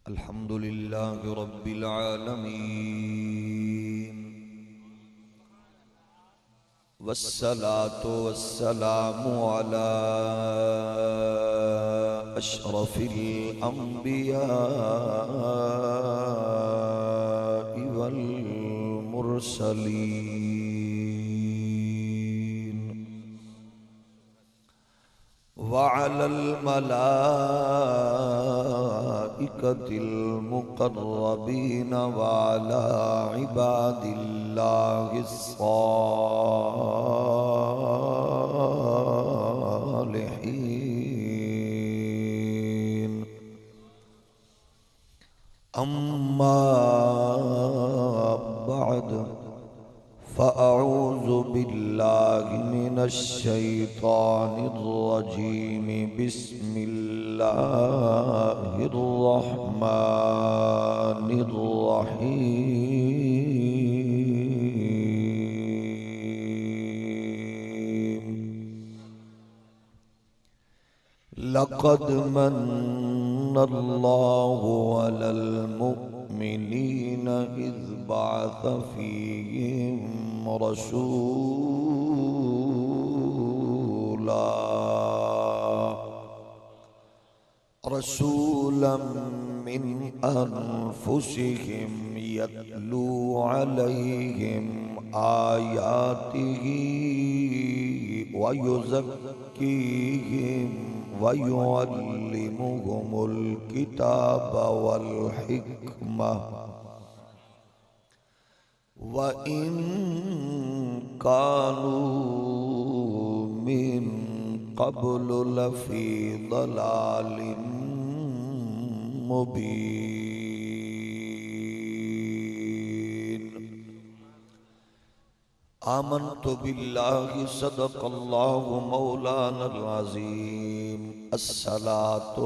الحمد لله رب العالمين والصلاة والسلام على أشرف الأنبياء والمرسلين وعلى الملائكة المقربين وعلى عباد الله الصالحين أما بعد فأعوذ بالله من الشيطان الرجيم بسم الله الرحمن الرحيم لقد من الله على المؤمنين إذ بعث فيهم رسولا من أنفسهم يتلو عليهم آياته ويزكيهم ويعلمهم الكتاب والحكمة وإن كانوا من قبل لفي ضلال مبين آمنت بالله صدق الله مولانا العظيم الصلاة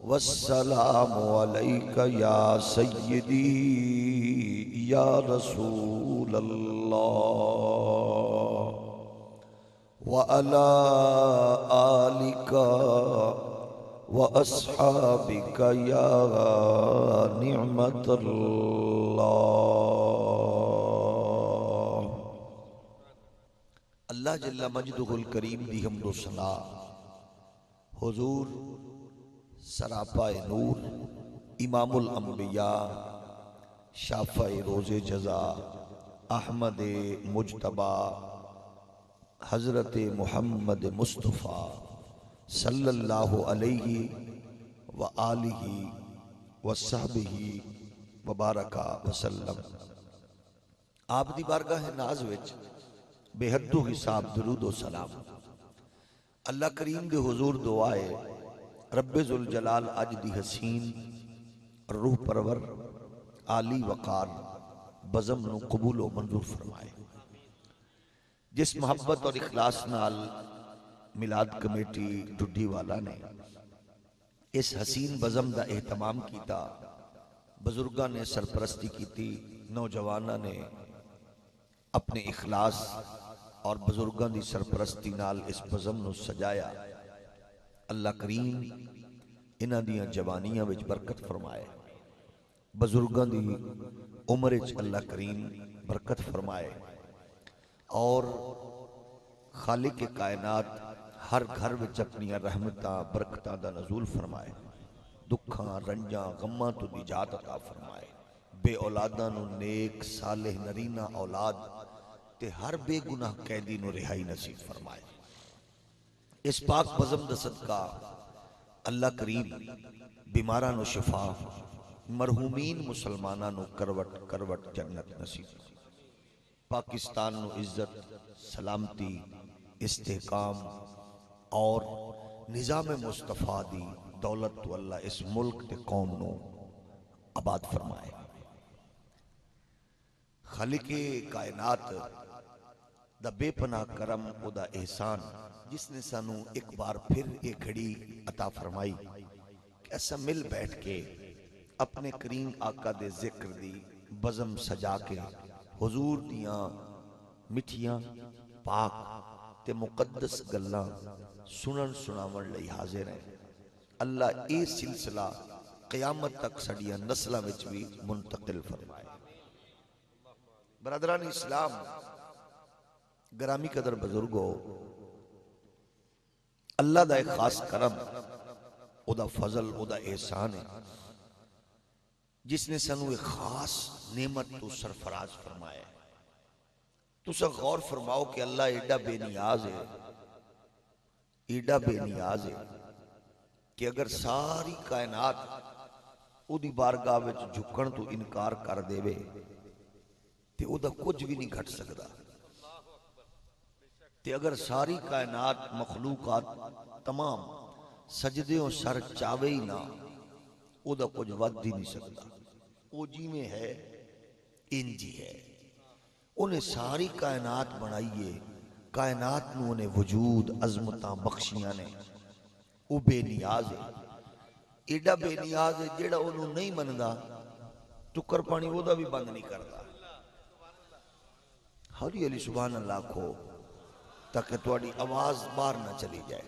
والسلام عليك يا سيدي يا رسول الله وعلى آلك وأصحابك يا نعمة الله اللہ جل مجدہ الکریم دی حمد و ثنا حضور سراپا نور امام الانبیاء شافع روز جزا احمد مجتبی حضرت محمد مصطفیٰ صلی اللہ علیہ وآلہ وصحبہ وبارکہ وسلم آپ دی بارگاہ ناز وچ بے حد و حساب درود و سلام اللہ کریم دے حضور دعائے رب ذوالجلال اج دی حسین روح پرور عالی وقار بزم نو قبول و منظور فرمائے جس محبت اور اخلاص نال میلاد کمیٹی ڈڈی والا نے اس حسین بزم دا اہتمام کیتا بزرگاں نے سرپرستی کیتی نوجواناں نے اپنے اخلاص اور بزرگاں دی سرپرستی نال اس بزم نو سجایا اللہ کریم انہاں دیاں جوانیاں وچ برکت فرمائے بزرگاں دی عمر وچ اللہ کریم برکت فرمائے اور خالق کائنات ہر گھر وچ اپنی رحمتاں برکتاں دا نزول فرمائے دکھاں رنجاں غماں تو نجات عطا فرمائے بے اولاداں نو نیک صالح نرینہ اولاد تے ہر بے گناہ قیدی نو رہائی نصیب فرمائے اس پاک بزم دا صدقہ اللہ کریم بیماراں نو شفا مرحومین مسلماناں نو کروٹ کروٹ جنت نصیب پاکستان نو عزت سلامتی استحکام اور نظام مصطفیٰ دی دولت تو اللہ اس ملک تے قوم نو آباد فرمائے خالق کائنات دا بے پناہ کرم او دا احسان جس نے سانو ایک بار پھر ایک گھڑی عطا فرمائی کہ ایسا مل بیٹھ کے اپنے کریم آقا دے ذکر دی بزم سجا کے حضور دیاں مٹھیاں پاک تے مقدس گلاں سنن سناون لئی حاضر ہیں۔ اللہ اے سلسلہ قیامت تک سڑیاں نسلہ وچ بھی منتقل فرمائے۔ برادران اسلام، گرامی قدر بزرگو، اللہ دا ایک خاص کرم، او دا فضل، او دا احسان ہے جس نے سنو ایک خاص نعمت تو سرفراز فرمایا ہے۔ تو سا غور فرماؤ کہ اللہ ایڈا بے نیاز ہے، ایڈا بے نیاز ہے کہ اگر ساری کائنات او دی بارگاہ وچ جھکن تو انکار کر دے وے تے او دا کچھ بھی نہیں گھٹ سکدا، تے اگر ساری کائنات مخلوقات تمام سجدے و سر چاوے ہی نہ، او دا کچھ ود ہی نہیں سکتا۔ او جی میں ہے انجی ہے، انہیں ساری کائنات بنائیے، کائنات نو انہیں وجود عظمتاں بخشیاں نے، او بے نیاز ہے، ایڈا بے نیاز ہے جیڑا انہوں نہیں مندا ٹکر پانی وہ دا بھی بند نہیں کرتا۔ ہولی علی سبحان اللہ کھو تاکہ تواڈی آواز باہر نہ چلی جائے،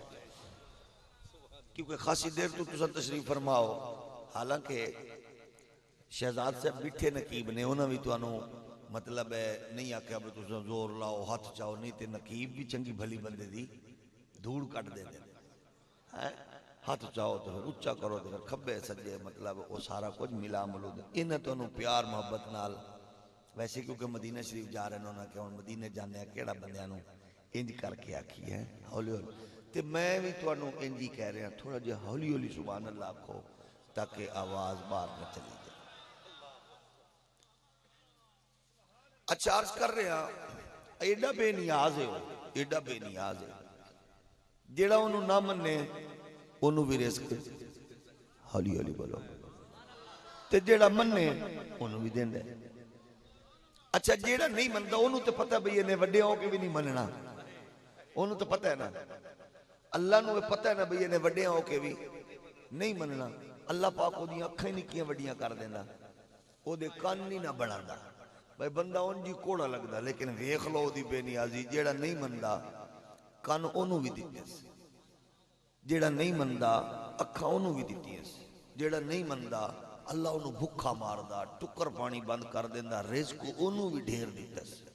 کیونکہ خاصی دیر تو تسا تشریف فرماؤ، حالانکہ شہزاد سے بیٹھے نقیب نے انہوں بھی تو انہوں مطلب ہے نہیں آکھیا بھی تسا زور لاؤ ہاتھ چاہو، نہیں تے نقیب بھی چنگی بھلی بندے دی دھوڑ کٹ دے دے، ہاتھ چاہو تو پھر اچھا کرو تو پھر کھبے سجے، مطلب وہ سارا کچھ ملا ملود۔ انہیں تو انہوں پیار محبت نال، ویسے کیونکہ مدینہ شریف جا رہے انہوں نے کہ مدینہ جانے کیڑا بندیاں نوں انج کر کے آکھی ہے ہولی ہولی، تے میں بھی تو انہوں انجی کہہ رہے ہیں تھوڑا جے ہولی ہولی سبحان اللہ کو تاکہ آواز باہر نہ چلی جائے۔ اچھا عرض کر رہے ہیں ایڈا بے نیاز ہے، ایڈا بے نیاز ہے، جیڑا انہوں نہ مننے انہوں بھی رزق ہولی ہولی بولو، تے جیڑا مننے انہوں بھی دین دے۔ اچھا جیڑا نہیں مندا انہوں تے پتہ بھئی انہیں وڈے ہو کے بھی نہیں مننا، انہوں تو پتہ ہے نا، اللہ نو پتہ ہے نا بھئی انہیں وڈے ہو کے بھی نہیں مننا، اللہ پاک کو دیاں اکھیں نہیں کیاں وڈیاں کر دینا، او دے کان نہیں نہ بڑھاندا، بھئی بندہ ان جی کوڑا لگدا، لیکن ویکھ لو دی بے نیازی، جیڑا نہیں مندا کان انہوں بھی دیتے ہیں، جیڑا نہیں مندا اکھاں انہوں بھی دیتی ہیں، جیڑا نہیں مندا اللہ انہوں بھکھا ماردا، ٹکر پانی بند کر دیندہ، رزق انہوں بھی ڈھیر دیتا ہے،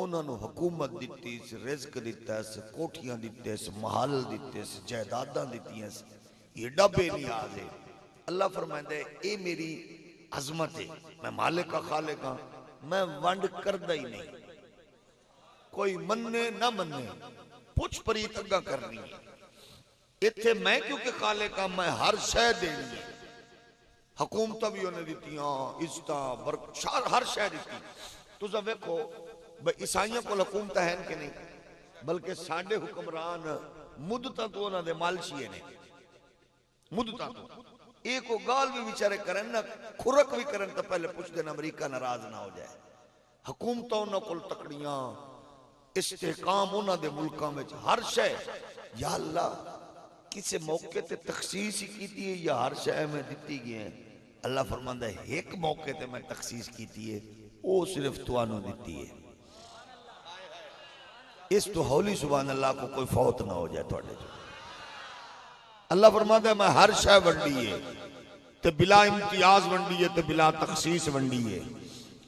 انہوں نے حکومت دیتی ہے، رزق دیتا ہے، کوٹھیاں دیتے ہیں، محل دیتے ہیں، جائیداداں دیتی ہیں، یہ ڈبے نیاز ہے۔ اللہ فرمائندہ ہے اے میری عظمت ہے، میں مالک کا خالق ہاں، میں ونڈ کردہ ہی نہیں، کوئی مننے نہ مننے پوچھ پریت اگا کرنی ہے، اتھے میں کیونکہ خالق ہاں میں ہر شے دینی ہے، حکومتہ بھی انہیں دیتیاں، عزتہ ہر شے دیتی، تو سب ویکھو عیسائیوں کو حکومتہ ہیں کہ نہیں، بلکہ ساڑھے حکمران مدتاں تو انہوں نے مالشیے نے، مدتاں تو ایک کو گال بھی بیچارے کریں نا، کھرک بھی کریں تو پہلے پوچھ دیں امریکہ ناراض نہ ہو جائے، حکومتہ انہوں کو تکڑیاں، استحکام انہوں دے ملکاں میں ہر شے، یا اللہ کسے موقع تے تخصیص ہی کیتی ہے یا ہر شے میں دیتی گئے ہیں؟ اللہ فرماندہ ہے ایک موقع تے میں تخصیص کیتی ہے، وہ صرف توانو دیتی ہے، اس تو ہولی سبحان اللہ کو کوئی فوت نہ ہو جائے توڑے جو۔ اللہ فرماتا ہے میں ہر شے ونڈی ہے، تے بلا امتیاز ونڈی ہے، تے بلا تخصیص ونڈی ہے،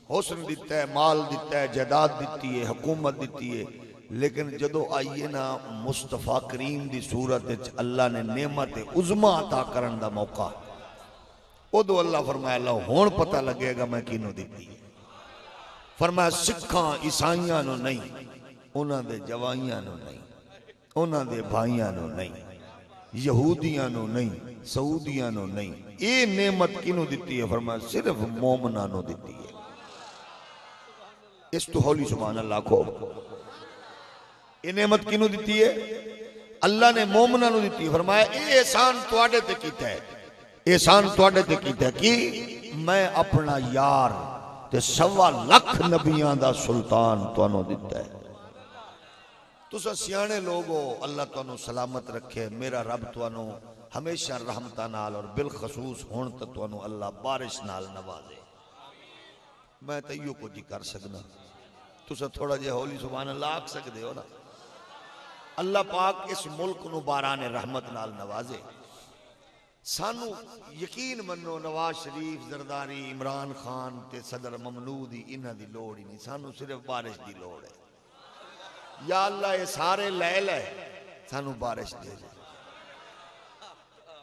حسن دیتا ہے، مال دیتا ہے، جائیداد دیتی ہے، حکومت دیتی ہے، لیکن جدو آئیے نا مصطفیٰ کریم دی صورت اللہ نے نعمت عظمہ عطا کرن دا موقع، ادو اللہ فرمایا اللہ ہون پتہ لگے گا میں کینوں دیتی ہے، فرمایا سکھاں عیسائیاں نو نہیں، انہاں دے جوائیاں نو نہیں، انہاں دے بھائیاں نو نہیں، یہودیاں نو نہیں، سعودیاں نو نہیں، اے نعمت کینوں دیتی ہے؟ فرمایا صرف مومنہ نو دیتی ہے۔ اس تو ہولی سبحان اللہ کو اے نعمت کینوں دیتی ہے؟ اللہ نے مومنہ نو دیتی ہے، فرمایا اے احسان تواڈے تے کیتا ہے، احسان تواڈے تے کیتا ہے کہ میں اپنا یار تے 1.25 نبیاں دا سلطان توانو دیتا ہے۔ تو سیانے لوگو اللہ توانو سلامت رکھے، میرا رب توانو ہمیشہ رحمتہ نال اور بالخصوص ہون تا توانو اللہ بارش نال نوازے۔ میں تیو کو جی کر سکنا، تو سا تھوڑا جے ہولی سبحان اللہ آکھ سکتے ہو نا، اللہ پاک اس ملک نو باران رحمت نال نوازے، سانو یقین منو نواز شریف زرداری عمران خان تے صدر ممنوع دی انہاں دی لوڑ ہی نہیں، سانو صرف بارش دی لوڑ ہے۔ یا اللہ یہ سارے لے لے سانو بارش دے جائے۔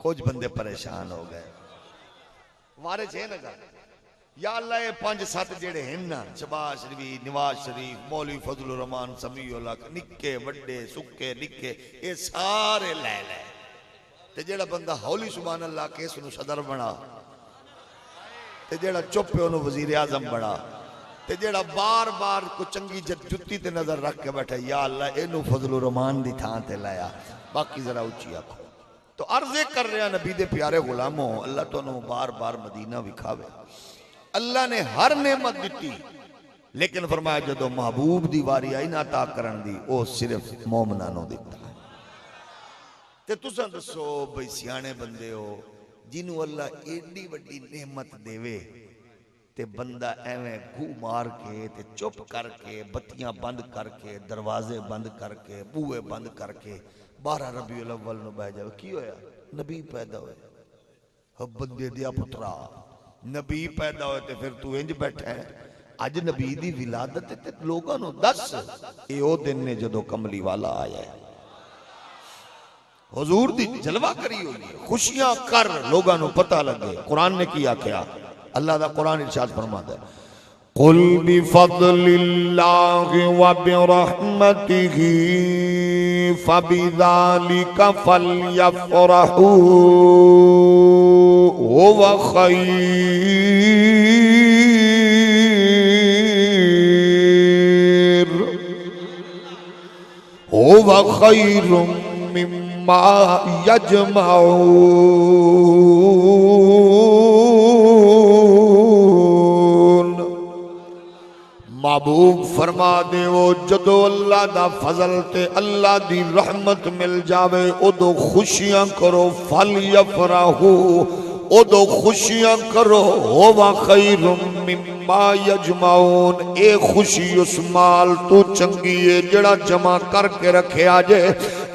کچھ بندے پریشان ہو گئے، وارث ہے نا گا، یا اللہ یہ 5-7 جڑے ہیں نا، شہباز شریف، نواز شریف، مولوی فضل الرحمان، سمیع اللہ، نکے وڈے سکے نکے، یہ سارے لے لے۔ تے جیڑا بندہ ہولی سبحان اللہ کے سنو صدر بنا، تے جیڑا چپے انہوں وزیر اعظم بنا، تے جیڑا بار بار کو چنگی جتی تے نظر رکھ کے بیٹھا، یا اللہ اینو فضل الرحمان دی تھان تے لایا، باقی ذرا اچھی آکھو۔ تو عرضے کر رہے ہیں نبی دے پیارے غلاموں، اللہ تو انہوں بار بار مدینہ وکھاوے۔ اللہ نے ہر نعمت دیتی، لیکن فرمایا جدو محبوب دی واری آئی نا عطا کرن دی، او صرف مومنانوں دیتا ہے۔ تے تساں دسو بھئی سیانے بندے ہو، جنہوں اللہ ایڈی وڈی نعمت دیوے، تے بندہ ایویں گو مار کے تے چپ کر کے بتیاں بند کر کے دروازے بند کر کے بوئے بند کر کے 12 ربیع الاول نو بہ جاوے، کی ہویا؟ نبی پیدا ہوئے، ہب بندے دیا پترا نبی پیدا ہوئے تے پھر تو انج بیٹھا ہے۔ اج نبی دی ولادت تے لوگاں نو دس، اے او دن نے جدو کملی والا آیا ہے، حضور دی جلوہ کری ہوئی ہے، خوشیاں کر لوگاں نو پتہ لگے۔ قرآن نے کیا کیا؟ اللہ دا قرآن ارشاد فرماتا ہے، قُلْ بِفَضْلِ اللَّهِ وَبِرَحْمَتِهِ فَبِذَلِكَ فَلْيَفْرَحُوا هُوَ خَيْرٌ مِّمَّا يَجْمَعُونَ۔ محبوب فرما دے وہ جدو اللہ دا فضل تے اللہ دی رحمت مل جاوے، ادو خوشیاں کرو، فَلْيَفْرَحُوا، ادو خوشیاں کرو، هُوَ خَيْرٌ مِّمَّا يَجْمَعُونَ، اے خوشی اس مال تو چنگی ہے جڑا جمع کر کے رکھے آجے۔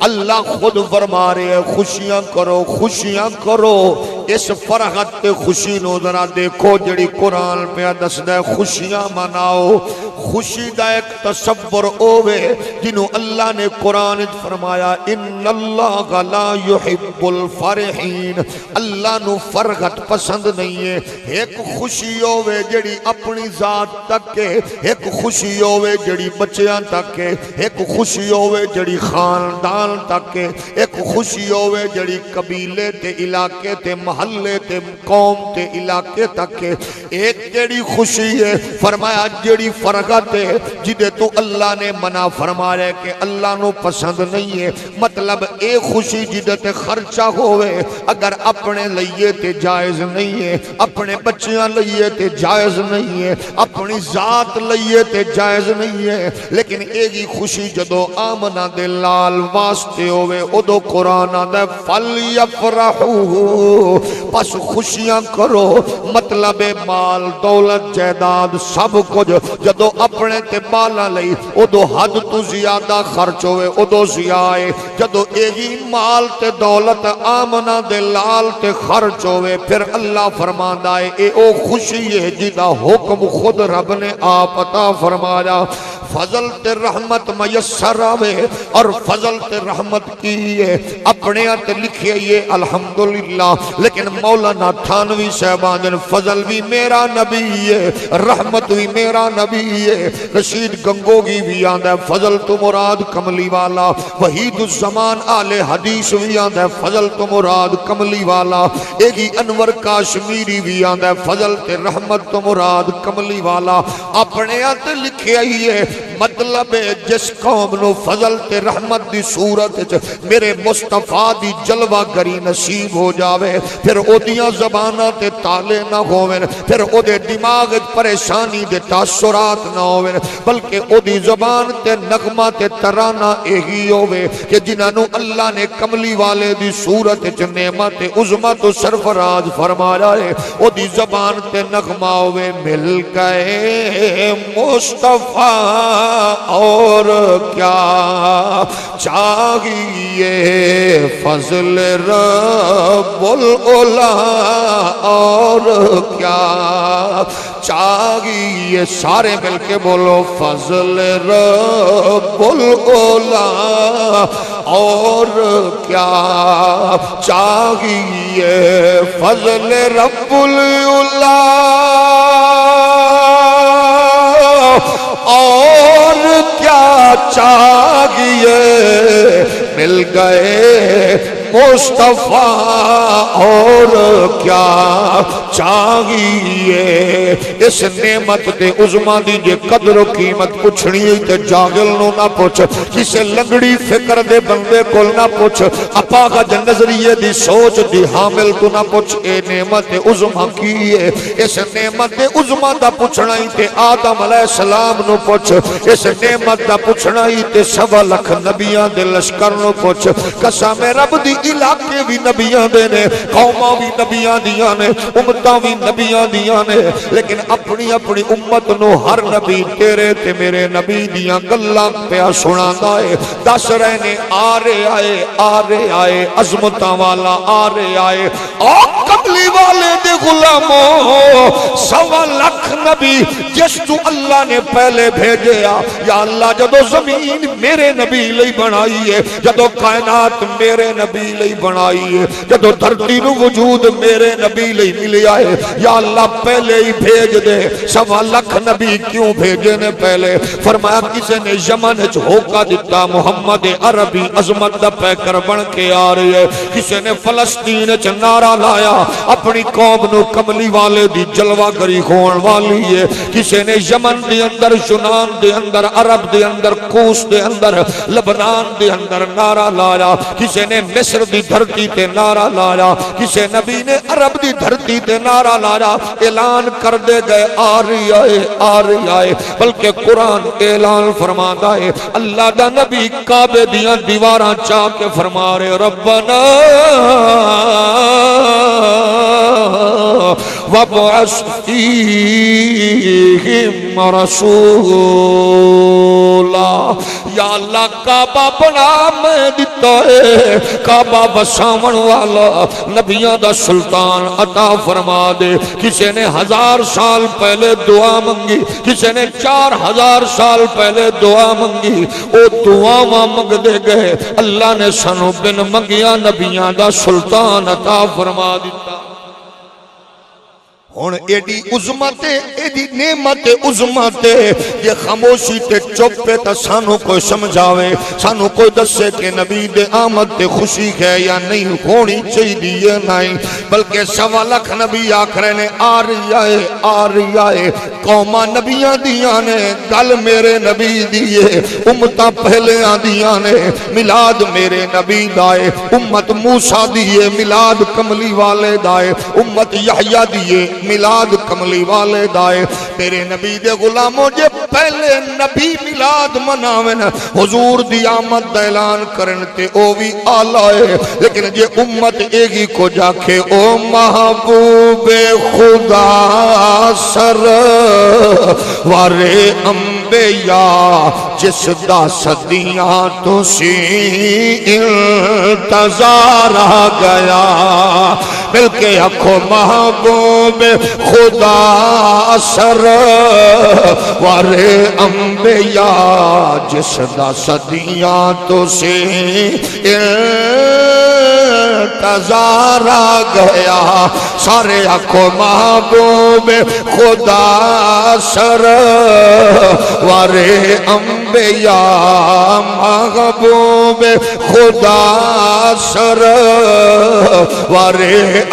اللہ خود فرما رہے ہیں خوشیاں کرو، خوشیاں کرو۔ اس فرحت تے خوشی نو ذرا دیکھو جڑی قرآن پہ دسدا ہے، خوشیاں مناؤ۔ خوشی دا ایک تصور ہوئے جنہوں اللہ نے قرآن فرمایا، ان اللہ لا يحب الفرحین، اللہ نو فرحت پسند نہیں ہے۔ ایک خوشی ہوئے جڑی اپنی ذات تک کے، ایک خوشی ہوئے جڑی بچیاں تک کے، ایک خوشی ہوئے جڑی خاندان تک کے، ایک خوشی ہوئے جڑی قبیلے تے علاقے تے محلے تے قوم تے علاقے تک کے۔ ایک جڑی خوشی ہے فرمایا جڑی فرحت ہے جدے تو اللہ نے منع فرمایا کہ اللہ نو پسند نہیں ہے، مطلب اے خوشی جدے تے خرچہ ہوئے اگر اپنے لئیے تے جائز نہیں ہے، اپنے بچیاں لئیے تے جائز نہیں ہے، اپنی ذات لئیے تے جائز نہیں ہے، لیکن ایگی خوشی جدو آمنہ دے لال واسطے ہوئے ادو قرآن دے فَلْيَفْرَحُوا، پس خوشیاں کرو، مطلب مال دولت جائیداد سب کچھ جدو اپنے تے بالا لئی ادو حد تو زیادہ خرچ ہوئے ادو زیائے، جدو ایہی مال تے دولت آمنہ دے لال تے خرچ ہوئے پھر اللہ فرماندہ ہے اے او خوشی ہے جدہ حکم خود رب نے آپ عطا فرمایا۔ فضل تے رحمت میسر آوے اور فضل تے رحمت کی ہے اپنے آتے لکھے یہ الحمدللہ، لیکن مولانا تھانوی صاحبان فضل بھی میرا نبی ہے، رحمت بھی میرا نبی ہے۔ رشید گنگوگی بھی آندہ ہے فضل تو مراد کملی والا، وحید الزمان آل حدیث بھی آندہ ہے فضل تو مراد کملی والا، ایگی انور کاشمیری بھی آندہ ہے فضل تے رحمت تو مراد کملی والا۔ اپنے آتے لکھے ہے مطلب جس قوم نو فضل تے رحمت دی صورت میرے مصطفیٰ دی جلوہ گری نصیب ہو جاوے، پھر او دیاں زبانہ تے تالے نہ ہوئے، پھر او دے دماغ پریشانی دے تاثرات نہ ہوئے، بلکہ او دی زبان تے نغمہ تے ترانہ ایہی ہوئے کہ جنہوں اللہ نے کملی والے دی صورت نعمت عظمت و سرفراز فرمایا ہے، او دی زبان تے نغمہ ہوئے مل گئے مصطفیٰ اور کیا چاہیے فضل رب العلا اور کیا چاہیے، سارے مل کے بولو فضل رب العلا اور کیا چاہیے فضل رب العلا اور کیا چاہیے، مل گئے مصطفیٰ اور کیا چاہیے۔ اس نعمت دے عظمہ دی جے قدر و قیمت پوچھنی تے جاگل نو نہ پوچھ، کسے لنگڑی فکر دے بندے کو نہ پوچھ، اپاغا جن نظریے دی سوچ دی حامل تو نہ پوچھ، اے نعمت عظمہ کی ہے۔ اس نعمت عظمہ دا پوچھنا ہی تے آدم علیہ السلام نو پوچھ، اس نعمت دا پوچھنا ہی تے 1.25 لاکھ نبیان دے لشکر نو پوچھ۔ قسم رب دی علاقے بھی نبیان دے نے، قوماں بھی نبیان دیاں نے، امتاں بھی نبیان دیاں نے، لیکن اپنی اپنی امت نو ہر نبی تیرے تے میرے نبی دیاں گلاں پیا سنا دائے، دس رہنے آرے آئے عظمتاں والا آرے آئے، اور قبلی والے دے غلاموں 1.25 لاکھ نبی جس تو اللہ نے پہلے بھیجے یا اللہ جدو زمین میرے نبی لئی بنائی ہے، جدو کائنات میرے نبی لئی بنائی ہے، جدو دھرتی نو وجود میرے نبی لئی ملی آئے، یا اللہ پہلے ہی بھیج دے۔ 1.25 لاکھ نبی کیوں بھیجے نے پہلے؟ فرمایا کسے نے یمن وچ ہوکا دیتا محمد عربی عظمت دا پیکر بن کے آ رہی ہے، کسے نے فلسطین وچ نعرہ لایا اپنی قوم نو کملی والے دی جلوہ گری کھون والی ہے، کسے نے یمن دے اندر، یونان دے اندر، عرب دے اندر، کوس دے اندر، لبنان دے اندر نعرہ لایا، کسے نے مصر دی دھرتی تے نعرہ لایا، کسے نبی نے عرب دی دھرتی تے نعرہ لایا، اعلان کر دے گئے آ رہی آئے، بلکہ قرآن اعلان فرماتا ہے، اللہ دا نبی کعبے دیاں دیواراں چاہ کے فرما رہے ربنا وابعث فیہم رسولا، یا اللہ کعبہ بنا میں دیتا ہے، کعبہ بساون والا نبیوں دا سلطان عطا فرما دے۔ کسی نے 1000 سال پہلے دعا منگی، کسی نے 4000 سال پہلے دعا منگی، او دعا منگ دے گئے، اللہ نے سنو بن منگیا نبیوں دا سلطان عطا فرما دیتا۔ ہون ایڈی عظمت ایڈی نعمت عظمت یہ خاموشی تے چپ پہ تا سانو کوئی سمجھاوے، سانو کوئی دسے کہ نبی دے آمد تے خوشی ہے یا نہیں ہونی چاہیے نہیں، بلکہ 1.25 لاکھ نبی آکھرے نے آ رہی آئے قومہ نبیاں دیاں نے گل میرے نبی دیئے، امتاں پہلے آدیاں نے ملاد میرے نبی دائے، امت موسیٰ دیئے ملاد کملی والے دائے، امت یحییٰ دیئے ملاد کملی والے دائے۔ تیرے نبی دے غلاموں جے پہلے نبی ملاد مناویں حضور دی آمد دا اعلان کرن تے او بھی آلائے، لیکن جے امت ایگی کو جاکے او محبوب خدا سرور انبیاء جس دا صدیاں تو سی انتظار آ گیا، ملکے اکھو محبوب خدا سرور انبیاء جس دا صدیاں تو سی انتظار آ گیا، سارے اکھو محبوب خدا سرور انبیاء محبوب خدا سرور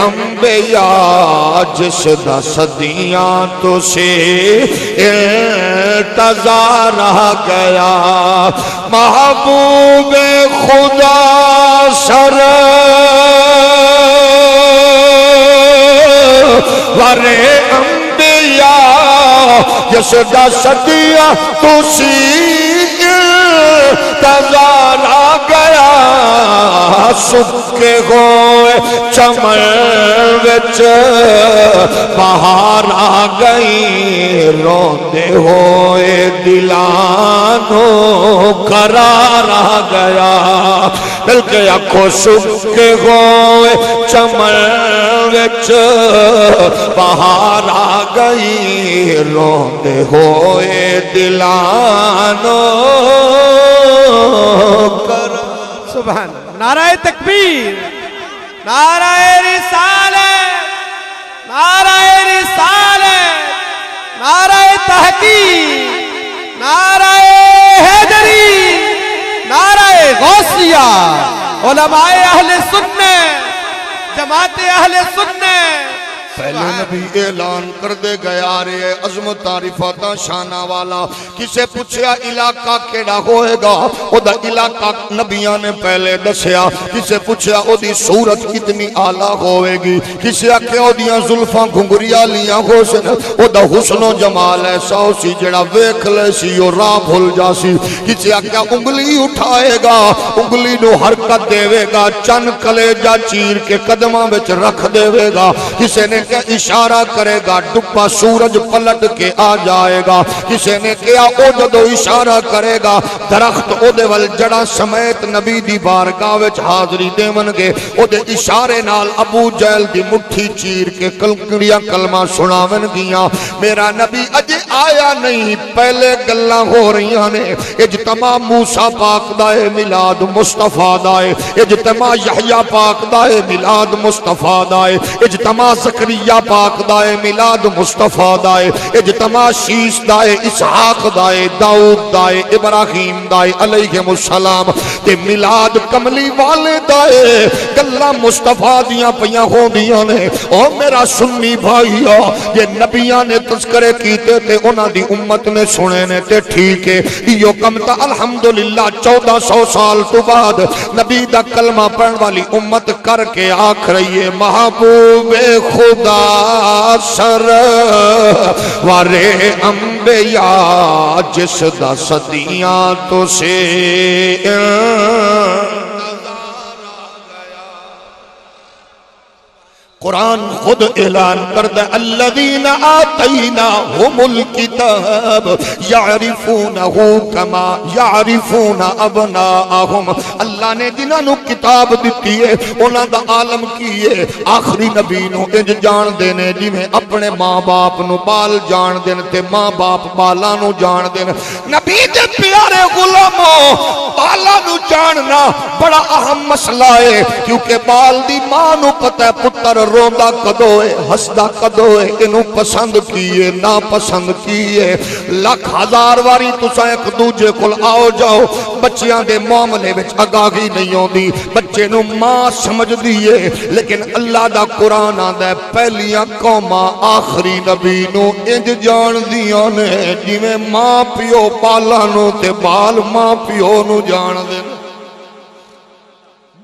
انبیاء جس دا صدیاں تو سے انتظار آ گیا، محبوب خدا سرور انبیاء جس دا صدیاں تو سی انتظار آ گیا، سکے ہوئے چمن وچ بہار آ گئی روندے ہوئے دلانو قرار آ گیا بلکہ آنکھوں سکے ہوئے چمن وچ بہار آ گئی روندے ہوئے دلانو سبحان نعرہ تکبیر نعرہ رسالت نعرہ رسالت نعرہ تحقیق نعرہ حیدری نعرہ غوثیہ علماء اہل سنت جماعت اہل سنت پہلے نبی اعلان کر دے گیا رہے عظمت عارفاتاں شانہ والا کسے پوچھیا علاقہ کیڑا ہوئے گا او دا علاقہ نبیان نے پہلے دسیا کسے پوچھیا او دی صورت کتنی آلہ ہوئے گی کسے آکے او دیاں ظلفاں گھنگریا لیاں ہو سن او دا حسن و جمال ایسا ہو سی جڑا ویکھ لے سی او راہ بھول جا سی کسے آکے انگلی اٹھائے گا انگلی نو حرکت دے گا چن کلیجہ چیر کے قدمہ بچ رکھ دے گا کسے نے کہ اشارہ کرے گا ڈبا سورج پلٹ کے آ جائے گا کسی نے کیا او جدو اشارہ کرے گا درخت او دے ول جڑا سمیت نبی دی بارگاہ وچ حاضری دے منگے او دے اشارے نال ابو جہل دی مٹھی چیر کے کلکڑیاں کلمہ سناون گیاں میرا نبی اجے آیا نہیں پہلے گلاں ہو رہیاں نے اجتماع موسیٰ پاک دائے میلاد مصطفیٰ دائے اجتماع یحییٰ پاک دائے میلاد مصطفیٰ دائے اجتماع زکریا پاک دائے میلاد مصطفیٰ دائے اجتماع شیش دائے اسحاق دائے داؤد دائے ابراہیم دائے علیہ السلام تے میلاد کملی والے دائے گلہ مصطفیٰ دیاں پیاں ہوں دیاں نے او میرا سنی بھائیہ یہ نبیاں نے تذکرے کیتے تے انہاں دی امت نے سنے نے تے ٹھیک ہے یہ کم تا الحمدللہ 1400 سال تو بعد نبی دا کلمہ پڑھن والی امت کر کے آکھ رہی ہے محبوب خدا سر وارے انبیاء جس دا صدیاں تو سے قرآن خود اعلان کردہ الذین آتیناہم الکتاب یعرفونہو کما یعرفون ابناءہم اللہ نے جنہاں نو کتاب دیتی ہے انہاں دا عالم کیے آخری نبی نو انج جان دینے جنہیں اپنے ماں باپ نو بال جان دینے تے ماں باپ بالا نو جان دینے نبی دے پیارے غلاموں بالا نو جاننا بڑا اہم مسئلہ ہے کیونکہ بال دی ماں نو پتہ پتر روندہ کدوئے ہسدہ کدوئے انہوں پسند کیے نا پسند کیے لکھ ہزار واری تسا ایک دوجے کل آؤ جاؤ بچیاں دے معاملے وچ آگاہی نہیں ہوندی بچے نو ماں سمجھ دیئے لیکن اللہ دا قرآن آندا ہے پہلیاں قوماں آخری نبی نو انج جان دیاں نے جویں ماں پیو بالا نو تے بال ماں پیو نو جان دے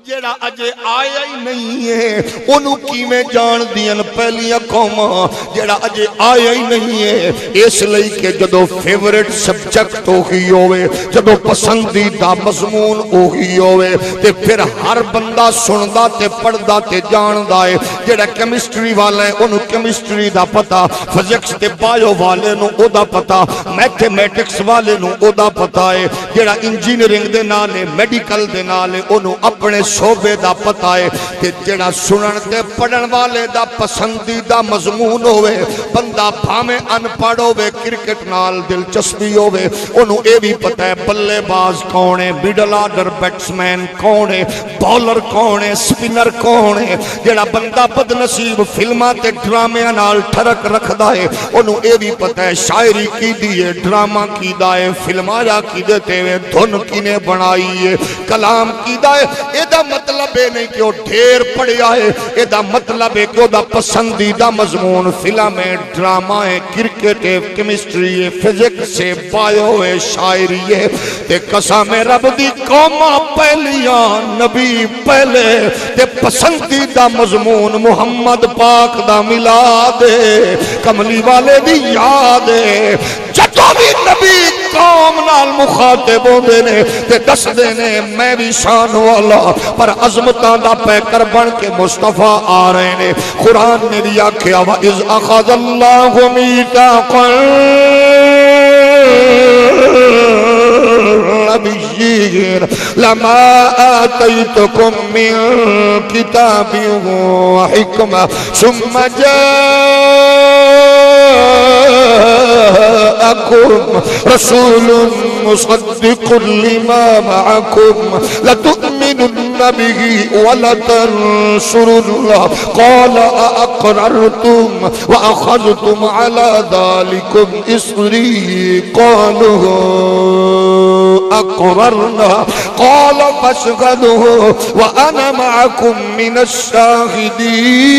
جیڑا اجے آیا ہی نہیں ہے انہوں کی میں جان دین پہلیاں قوماں جیڑا اجے آیا ہی نہیں ہے اس لئی کہ جدو فیورٹ سبجیکٹ ہوئی ہوئے جدو پسندیدہ مضمون ہوئی ہوئے تے پھر ہر بندہ سندہ تے پڑھدا تے جاندہ ہے جیڑا کیمسٹری والے انہوں کیمسٹری دا پتا فزکس تے بایو والے نو او دا پتا میتھمیٹکس والے نو او دا پتا ہے جیڑا انجینئرنگ دے نالے میڈیکل دے نالے انہوں اپنے شعبے دا پتا ہے کہ جڑا سنن تے پڑھن والے دا پسندیدہ مضمون ہوئے بندہ بھامے ان پڑھ ہوئے کرکٹ نال دلچسپی ہوئے انہوں اے بھی پتا ہے بلے باز کون ہے میڈل آرڈر بیٹسمین کون ہے بولر کون ہے سپنر کون ہے جڑا بندہ بد نصیب فلمہ تے ڈرامے نال ٹھرک رکھ دائے انہوں اے بھی پتا ہے شاعری کی دیئے ڈرامہ کی دائے فلمایا کی دیتے ہوئے دھن کی نے بنائی ہے کلام کی دائے اے دا مطلب ہے نہیں کہ وہ ڈھیر پڑیا ہے اے دا مطلب ہے کہ وہ دا پسندیدہ مضمون فلم ہے ڈرامہ ہے کرکٹ ہے کیمسٹری ہے فزکس ہے بایو ہے شاعری ہے تے قسم رب دی قوماں پہلیاں نبی پہلے تے پسندیدہ مضمون محمد پاک دا میلاد ہے کملی والے دی یاد ہے جدو بھی نبی قوم نال مخاطب ہوندے نے تے دس دے نے میں بھی شان والا پر عظمتاں دا پیکر بن کے مصطفیٰ آ رہے نے قرآن نے بھی آکھیا وَإِذْ أَخَذَ اللَّهُ مِيثَاقَ النَّبِيِّينَ لَمَا آتَيْتُكُم مِّن كِتَابٍ وَحِكْمَةٍ ثُمَّ جاءكم رسول مصدق لما معكم لتؤمنن به ولتنصرنه قال أأقررتم وأخذتم على ذلكم إصري قالوا أقررنا قال فاشهدوا وأنا معكم من الشاهدين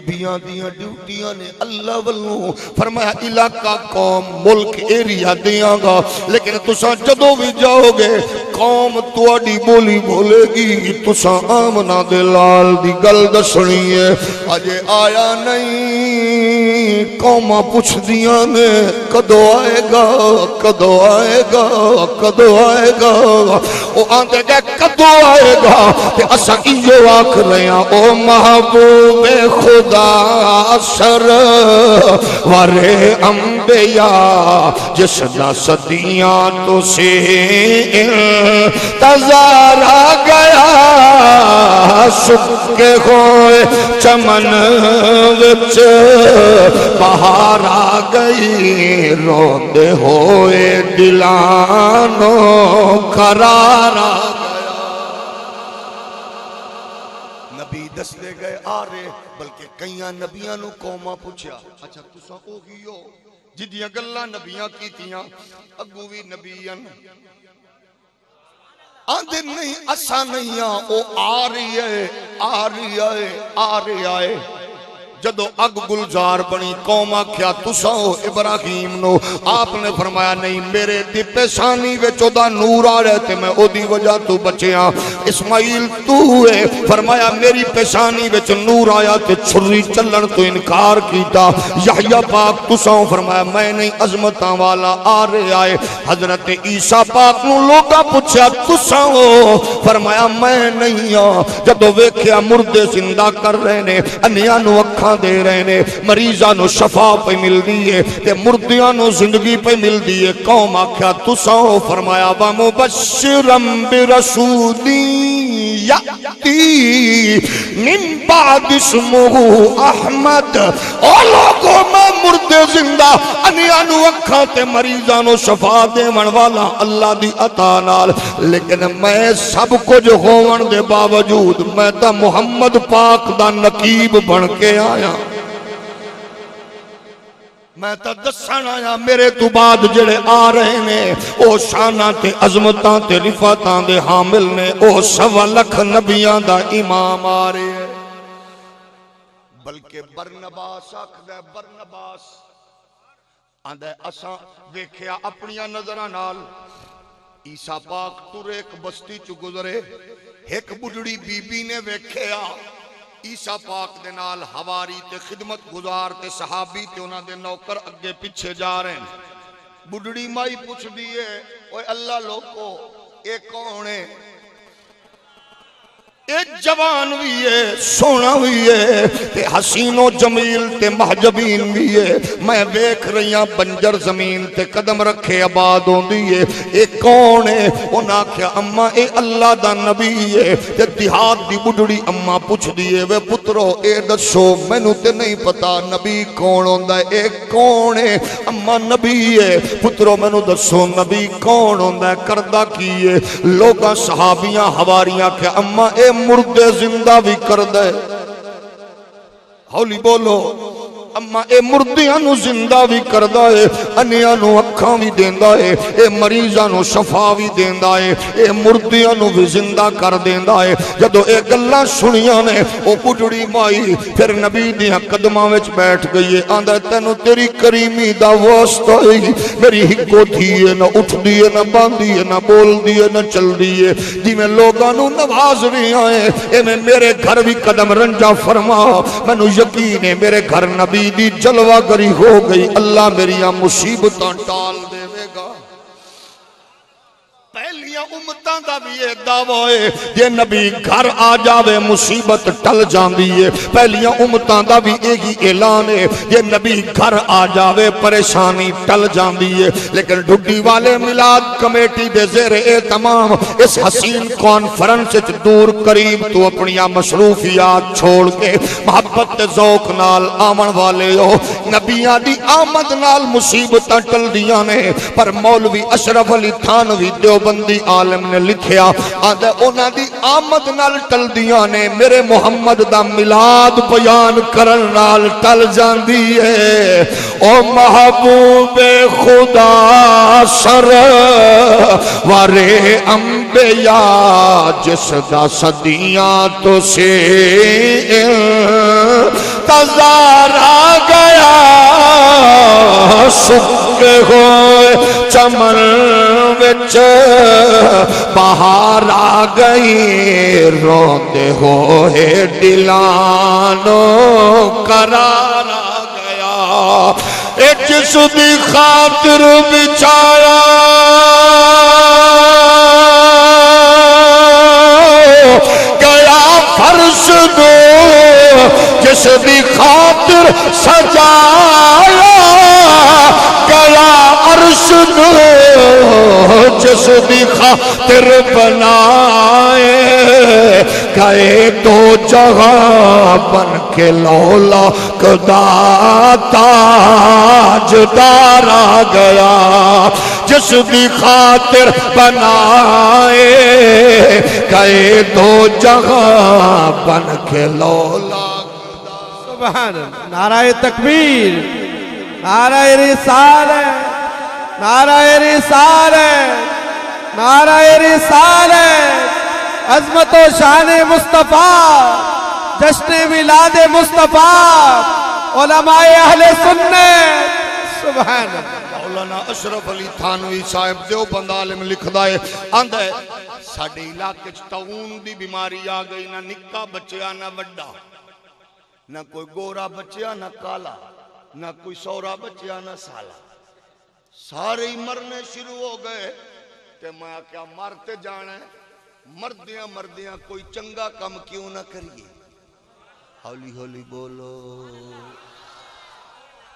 نبیاں دیاں ڈیوٹیاں نے اللہ والوں فرمایا علاقہ قوم ملک ایریا دیاں گا لیکن تساں جدو بھی جاؤ گے قوم تواڈی بولی بولے گی تساں آمنہ دے لال دی گل دسنی ہے اجے آیا نہیں قوماں پوچھ دیاں نے کدو آئے گا کدو آئے گا کدو آئے گا او آندے گے کدو آئے گا تے اساں ایو آکھ رہے ہیں او محبوب خدا سر ورے انبیاء جس دا صدیاں تو سے انتظار آ گیا سکے ہوئے چمن وچ بہار آ گئی روندے ہوئے دلانوں قرار آ نبی دس لے گئے آ رہے بلکہ کئیاں نبیاں نو قوماں پوچھیا اچھا تساں او گیو جدیاں گلاں نبیاں کیتیاں اگوں وی نبیاں آندے نہیں اساں نہیں او آ رہی ہے آ رہی ہے آ رہی ہے جدو اگ گلزار بنی قوم آکھیا تساں ابراہیم نو آپ نے فرمایا نہیں میرے دی پیشانی وچ اودا نور آ رہے تے میں او دی وجہ تو بچیاں اسماعیل تو ہے فرمایا میری پیشانی وچ نور آیا تے چھری چلن تو انکار کیتا یحییٰ پاک تساں فرمایا میں نہیں عظمتاں والا آ رہے آئے حضرت عیسیٰ پاک نو لوگا پوچھا تساں فرمایا میں نہیں جدو ویکھیا مردے زندہ کر رہے نے انیاں نو اکھاں دے رہے نے مریضاں نو شفا پہ مل دیئے تے مردیاں نو زندگی پہ مل دیئے قوم آکھیا تساں فرمایا وَمُبَشِّرًا بِرَسُولٍ یَأْتِی من بعد اسمہ احمد او لوگوں میں مردے زندہ انیاں نو اکھاں تے مریضاں نو شفا دے من والا اللہ دی عطا نال لیکن میں سب کچھ ہون دے باوجود میں تا محمد پاک دا نقیب بن کے آیا میں تا دسن آیا میرے تو بعد جڑے آ رہے نے او شانہ تے عظمتاں تے رفاتاں دے حامل نے او 1.25 لاکھ نبیاں دا امام آ رہے ہیں بلکہ برنباس آکھدا ہے برنباس آندہ ہے اساں ویکھیا اپنیاں نظراں نال عیسیٰ پاک تر ایک بستی چ گزرے ایک بڑھڑی بی بی نے ویکھیا عیسیٰ پاک دے نال حواری تے خدمت گزار تے صحابی تے انہاں دے نوکر اگے پیچھے جا رہے ہیں بڑھڑی مائی پوچھ دیئے اوے اللہ لوگو ایک کون ہے ایک جوان بھی ہے سونا بھی ہے تے حسین و جمیل تے محجبین بھی ہے میں بیک رہیاں بنجر زمین تے قدم رکھے آباد ہوں دیئے ایک کون ہے انہاں کیا اممہ اے اللہ دا نبی ہے تے دیہات دی بڑھڑی اممہ پوچھ دیئے وے پترو اے دسو میں نو تے نہیں پتا نبی کون ہوندہ ہے ایک کون ہے اممہ نبی ہے پترو میں نو دسو نبی کون ہوندہ ہے کردہ کیے لوگاں صحابیاں حواریاں کیا اممہ اے مردے زندہ بھی کر دے ہولی بولو اما اے مردیاں نو زندہ بھی کردا ہے، انیاں نو اکھاں بھی دیندا ہے، اے مریضاں نو شفا بھی دیندا ہے، اے مردیاں نو بھی زندہ کر دیندا ہے۔ جدو اے گلاں سنیاں نے او بڈڑی مائی پھر نبی دیاں قدماں وچ بیٹھ گئی ہے، آندا تینوں تیری کریمی دا واسطہ ہے، میری ہکو تھی ہے، نہ اٹھ دیئے نہ باندھی ہے، نہ بول دیئے نہ چل دیئے، جی میں لوگاں نو نواز رہی آئے، اے میں میرے گھر بھی قدم رنجا فرما، میں نو یقین ہے میرے گھر نبی دی جلوہ گری ہو گئی، اللہ میریاں مصیبتاں ٹال دے گا۔ پہلیاں امتاں دا بھی یہ دعویٰ ہے جے نبی گھر آ جاوے مصیبت ٹل جاندی ہے، پہلیاں امتاں دا بھی ایک ہی اعلان ہے جے نبی گھر آ جاوے پریشانی ٹل جاندی ہے۔ لیکن ڈھڈی والے میلاد کمیٹی دے زیر اہتمام اس حسین کانفرنس وچ دور قریب تو اپنی مصروفیات چھوڑ کے محبت تے ذوق نال آمن والے ہو، نبیاں دی آمد نال مصیبتاں ٹل دیاں نے، پر مولوی اشرف علی تھانوی دیوبندی عالم نے لکھیا آدھے اونا دی آمد نال ٹل دیاں نے، میرے محمد دا ملاد بیان کرن نال ٹل جاندی ہے۔ او محبوب خدا سرور انبیاء جس دا صدیاں تو سے تزار آ گیا، سکے ہوئے چمن وچ بہار آ گئی، روندے ہوئے دلانو قرار آ گیا، اے جس دی خاطر بچایا گیا فرش دو، جس دی خاطر سجایا گیا عرش دو، جس دی خاطر بنائے گئے دو جگہ بن کے لولا کدا تاجدار آ گیا، جس دی خاطر بنائے گئے دو جگہ بن کے لولا۔ سبحان اللہ، نعرہ تکبیر، نعرہ رسالت، نعرہ رسالت، نعرہ رسالت، عظمت و شان مصطفیٰ، جشن میلاد مصطفیٰ، علماء اہل سنت۔ سبحان اللہ۔ مولانا اشرف علی تھانوی صاحب دیوبند عالم لکھدا ہے، آندا ہے ساڈے علاقے چ طاعون دی بیماری آ گئی، نہ نکا بچیا نہ وڈا، نہ کوئی گورا بچیا نہ کالا، نہ کوئی سورا بچیا نہ سالا، سارے ہی مرنے شروع ہو گئے۔ تے میں کیا مرتے جانا ہے، مردیاں مردیاں کوئی چنگا کم کیوں نہ کریے، ہولی ہولی بولو۔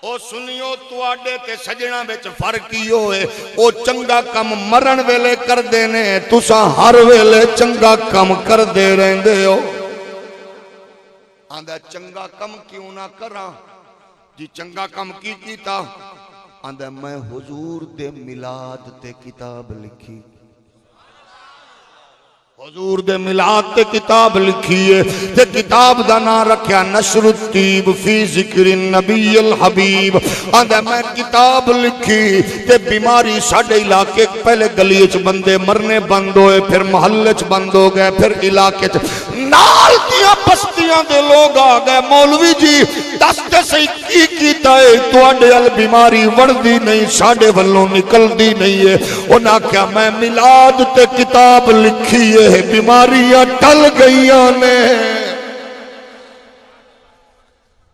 او سنیو تواڈے تے سجنا وچ فرق ہی ہوئے، او چنگا کم مرن ویلے کر دینے، تساں ہر ویلے چنگا کم کر دے رہندے ہو۔ آندہ چنگا کم کیوں نہ کراں، جی چنگا کم کی کیتا، آندہ میں حضور دے میلاد تے کتاب لکھی، حضور دے میلاد تے کتاب لکھیے، تے کتاب دا نام رکھیا نشر الطیب فی ذکر النبی الحبیب۔ آندہ میں کتاب لکھی تے بیماری ساڑھے علاقے پہلے گلیے چ بندے مرنے بند ہوئے، پھر محلے چ بند ہو گئے، پھر علاقے چ نال دیاں بستیاں دے لوگ آ گئے، مولوی جی دستے سے کی کیتا ہے، تواڈے ال بیماری وردی نہیں، ساڑھے والوں نکل دی نہیں ہے۔ انہاں کیا میں میلاد تے کتاب لکھی ہے، بیماریاں ٹل گئیاں نے۔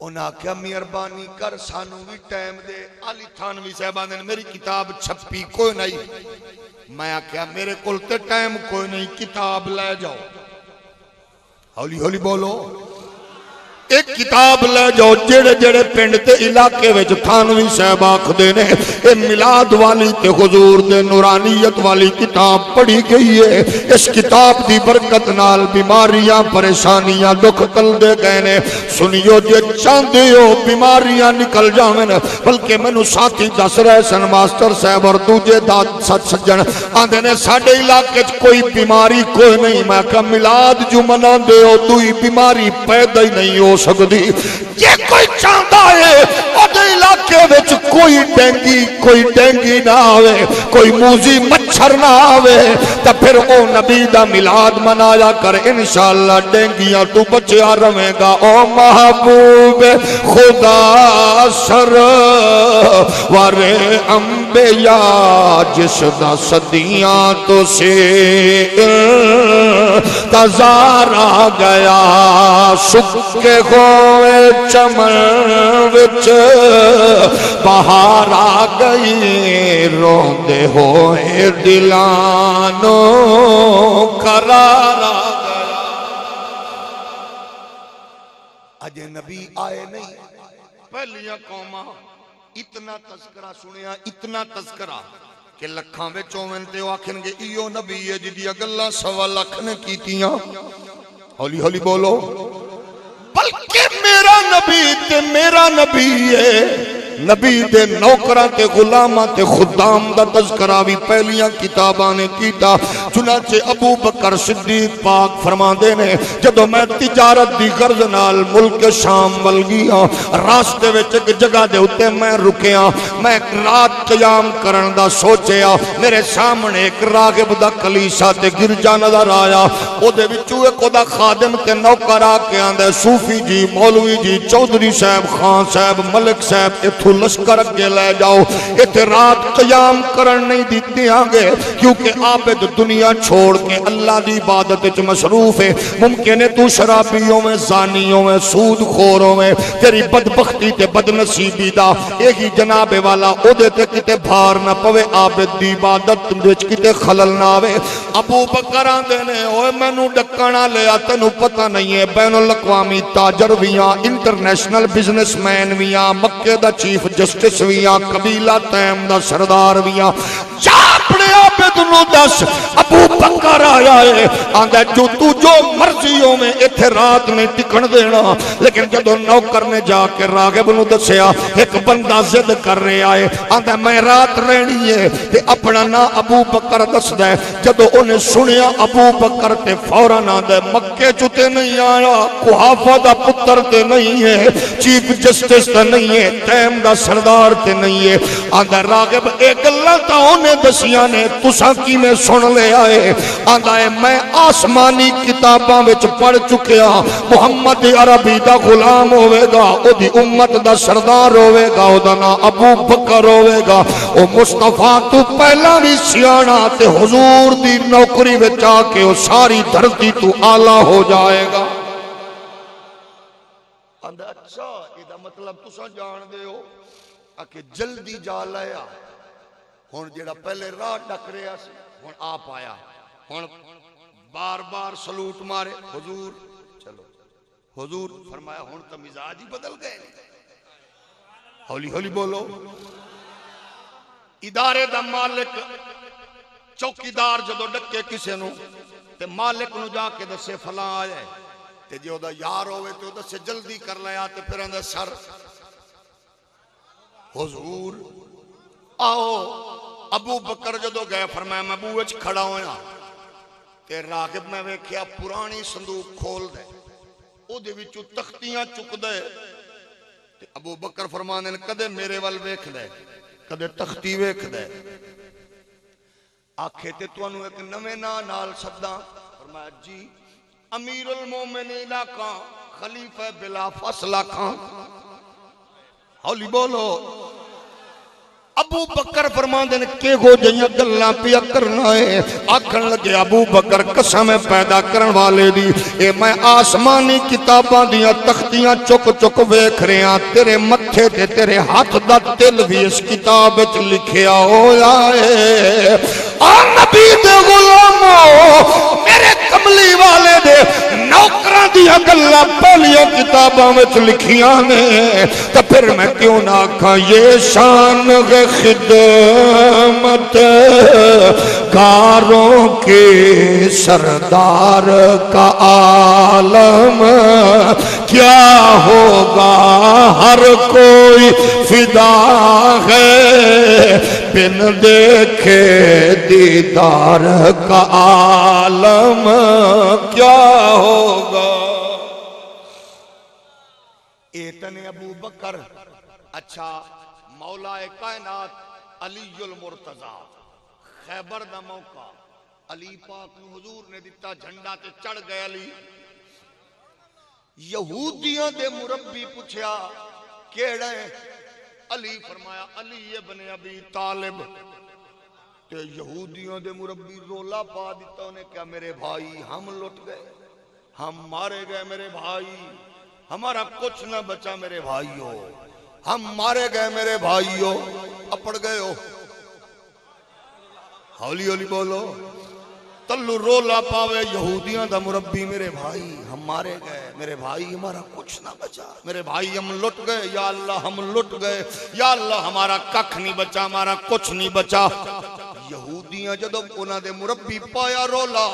انہاں کیا مہربانی کر سانو بھی ٹائم دے، علی تھانوی صاحبان نے میری کتاب چھپی کوئی نہیں، میں کیا میرے کول تے ٹائم کوئی نہیں، کتاب لے جاؤ، ہولی ہولی بولو، ایک کتاب لے جاؤ، جڑے جڑے پنڈ تے علاقے وچ تھانوی صاحب آکھدے نے اے میلاد والی تے حضور دے نورانیت والی کتاب پڑھی گئی ہے، اس کتاب دی برکت نال بیماریاں پریشانیاں دکھ ٹل دے گئے نے۔ سنیو جے چاہندے ہو بیماریاں نکل جاویں، بلکہ مینوں ساتھی دس رہے سن ماسٹر صاحب اور دوجے سچ سجن آندے نے ساڈے علاقے وچ کوئی بیماری کوئی نہیں، میں کہا میلاد جو مناندے ہو دوئی بیماری پیدا ہی نہیں ہو سکتی. جے کوئی چاہتا ہے اودے علاقے وچ کوئی ڈینگی نہ آوے, کوئی موذی مچھر نہ آوے, تے پھر او نبی دا میلاد منایا کر, انشاءاللہ ڈینگیاں تو بچیا رہے گا. او محبوب خدا سرور انبیاء جس دا صدیاں تو سے تزار آ گیا, سکے ہوئے چمن وچ بہار آ گئی, روندے ہوئے دلانو قرار آ گیا. اجے نبی آئے نہیں, پہلیاں قوماں اتنا تذکرہ سنیا, اتنا تذکرہ کہ لکھاں وچ ہوویں تے او آکھن گے ایو نبی ہے جدیاں گلاں 1.25 لاکھ نے کیتیاں. ہولی ہولی بولو. بلکہ میرا نبی ہے, نبی دے نوکراں تے غلاماں تے خدام دا تذکرہ بھی پہلیاں کتاباں نے کیتا. چنانچہ ابو بکر صدیق پاک فرماندے نے جدوں میں تجارت دی غرض نال ملک شام ول گیا, راستے وچ ایک جگہ دے اوتے میں رکیا, میں ایک رات قیام کرن دا سوچیا, میرے سامنے ایک راغب دا کلیسا تے گرجا نظر آیا. او دے وچوں ایک دا خادم تے نوکر آ کے آندا, صوفی جی, مولوی جی, چودھری صاحب, خان صاحب, ملک صاحب, اتھو لشکر کے لے جاؤ, اتھے رات قیام کرن نہیں دیتے آنگے, کیونکہ عابد دنیا چھوڑ کے اللہ دی عبادت وچ مصروف ہے. ممکن ہے تو شرابیوں میں, زانیوں میں, سود خوروں میں, تیری بدبختی تے بدنصیبی دا ایہی جناب والا او دے تے کتے بھار نہ پوے, عابد دی عبادت وچ کتے خلل نہ آوے. ابو بکر آندے نے اوے مینوں ڈکنا لیا, تینوں پتہ نہیں ہے بین الاقوامی تاجر ویاں, انٹرنیشنل بزنس مین ویاں, مکے دا چیف جسٹس ویاں, قبیلہ تیم دا سردار ویاں, جا اپنے عابد نو دس ابو بکر آیا ہے, آندا جو مرضیوں میں اتھے رات میں ٹکن دینا. لیکن جدو نوکر نے جا کے راغب نو دسیا, ایک بندہ ضد کر رہے آئے, آندا میں رات رہنی ہے, تے اپنا نا ابو بکر دس دے. جدو انہیں سنیا ابو بکر تے فوراً آندا مکے چتے نہیں آیا, قحافہ دا پتر تے نہیں ہے, چیف جسٹس تے نہیں ہے, تیم دا سردار تے نہیں ہے. آندا راغب ایک اللہ تا انہیں دسیاں نے, تساں کی میں سن لے آئے. آندا ہے میں آسمانی کتاباں وچ پڑھ چکیا, محمد عربی دا غلام ہوئے گا, او دی امت دا سردار ہوئے گا, او دا نا ابو بکر ہوئے گا. او مصطفیٰ تو پہلا بھی سیانا تے حضور دی نوکری وچ آ کے او ساری دھرتی تو آلہ ہو جائے گا. آندا اچھا ایدہ مطلب تساں جان دے ہو کہ جلدی جا لیا, ہن جڑا پہلے راہ ڈک رہا سی ہن آپ آیا, ہن بار بار سلوٹ مارے, حضور چلو, حضور فرمایا ہن تو مزاج ہی بدل گئے. ہولی ہولی بولو. ادارے دا مالک چوکیدار جدو ڈکے کسے نو تے مالک نو جا کے دسے فلاں آیا ہے, تے جو دا یار ہوئے تے دسے جلدی کر لیا, تے پھر اندر سر حضور آؤ. ابو بکر جدو گئے فرمایا میں بوچ کھڑا ہویا, تے راغب میں ویکھیا پرانی صندوق کھول دے, او دے وچوں تختیاں چک دے. تے ابو بکر فرمانے کدے میرے وال ویکھ دے, کدے تختی ویکھ دے. آکھے تے تو انہوں ایک نوے نال سدا. فرمایا جی امیر المومنین کا خلیفہ بلا فاصلہ کا. ہولی بولو. ابو بکر فرماندے نے کہ ہو جائیں گلاں پیا کرنا ہے. آکھن لگے ابو بکر قسم پیدا کرن والے دی, اے میں آسمانی کتاباں دیاں تختیاں چک چک ویکھ رہا, تیرے متھے تے تیرے ہاتھ دا تل بھی اس کتاب وچ لکھیا ہویا ہے. آ نبی دے غلامو, میرے کملی والے دے نوکراں دیاں گلاں پہلیاں کتاباں وچ لکھیاں نے, تے پھر میں کیوں نہ آکھاں یہ شان خدمت کاروں کے سردار کا عالم کیا ہوگا, ہر کوئی فدا ہے بن دیکھے دیدار کا عالم کیا ہوگا. ایتن ابو بکر اچھا مولا کائنات علی المرتضی خیبر دا موقع علی پاک نو حضور نے دیتا جھنڈا تے چڑھ گئے علی یہودیاں دے مربی پوچھیا کیڑا ہے علی فرمایا علی ابن ابی طالب تے یہودیوں دے مربی رولا پا دیتا انہیں کیا میرے بھائی ہم لٹ گئے ہم مارے گئے میرے بھائی ہمارا کچھ نہ بچا میرے بھائیو ہم مارے گئے میرے بھائیو اپڑ گئے ہو ہولی ہولی بولو تلو رولا پاوے یہودیاں دا مربی میرے بھائی ہم مارے گئے میرے بھائی ہمارا کچھ نہ بچا میرے بھائی ہم لٹ گئے یا اللہ ہم لٹ گئے یا اللہ ہمارا ککھ نہیں بچا ہمارا کچھ نہیں بچا یہودیاں جدو انہاں دے مربی پایا رولا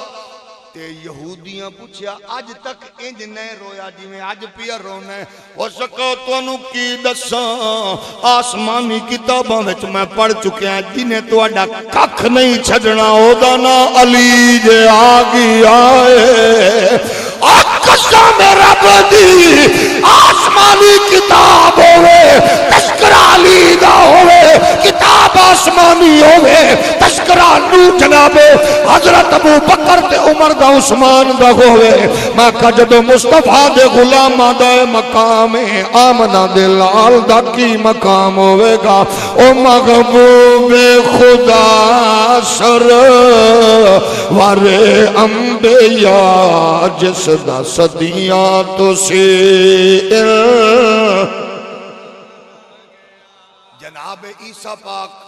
تے یہودیاں پوچھیا آج تک انج نہیں رویا جی میں آج پیا رونا ہے ہو سکا تو انہوں کی دساں آسمانی کتاباں وچ میں پڑھ چکے ہیں جنہیں تو اڈا ککھ نہیں چھڑنا ہو دانا علی جے آگی آئے قسم رب دی آسمانی کتاب ہوئے تذکرہ علی دا ہوئے کتاب آسمانی ہوئے تذکرہ نو جناب حضرت ابو بکر تے عمر دا عثمان دا ہوئے میں کہا جدو مصطفیٰ دے غلام دا مقام آمنہ دے لال دا کی مقام ہوئے گا او محبوب خدا سر وارے انبیاء جس دا صدیاں تو سی جناب عیسیٰ پاک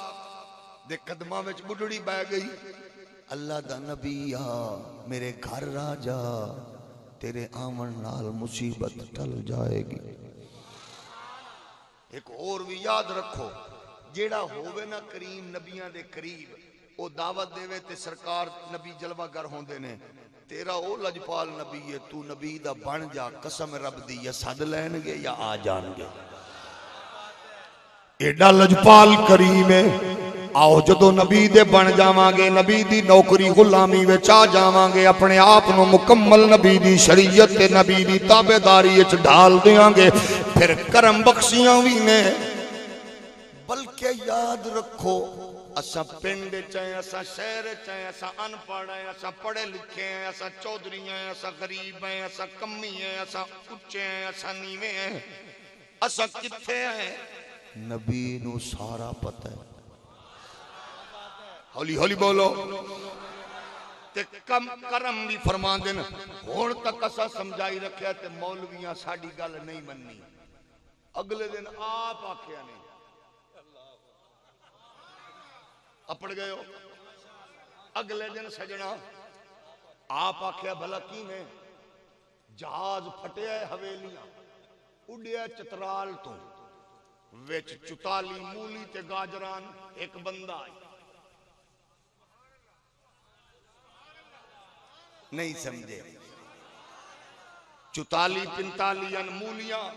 دے قدمہ وچ بڑھڑی بہ گئی اللہ دا نبی آ میرے گھر راجا تیرے آمن نال مصیبت ٹل جائے گی ایک اور بھی یاد رکھو جیڑا ہووے نا کریم نبیاں دے قریب او دعوت دے وے تے سرکار نبی جلوہ گر ہوندے نے تیرا او لجپال نبی ہے تو نبی دا بن جا قسم رب دی یا صد لین گے یا آ جان گے ایڈا لجپال کریم ہے آؤ جدو نبی دے بن جاواں گے نبی دی نوکری غلامی وچ آ جاواں گے اپنے آپ نو مکمل نبی دی شریعت تے نبی دی تابعداری وچ ڈال دیاں گے پھر کرم بخشیاں وی نے بلکہ یاد رکھو اسا پنڈ چاہیں اسا شہر چاہیں اسا ان پڑھ ہیں اسا پڑھے لکھے ہیں اسا چودھری ہیں اسا غریب ہیں اسا کمی ہیں اسا اچھے ہیں اسا نیوے ہیں اسا کتھے ہیں نبی نو سارا پتہ ہے ہولی ہولی بولو تے کم کرم بھی فرمان دینا ہون تک اسا سمجھائی رکھیا تے مولویاں ساڑی گل نہیں مننی اگلے دن آپ آکھیا نہیں اپڑ گئے ہو اگلے دن سجنا آپ آکھیا بھلا کی میں جہاز پھٹیا ہے حویلیاں اڈیا چترال تو ویچ چتالی مولی تے گاجران ایک بندہ آئی نہیں سمجھے چتالی پنتالی ان مولیاں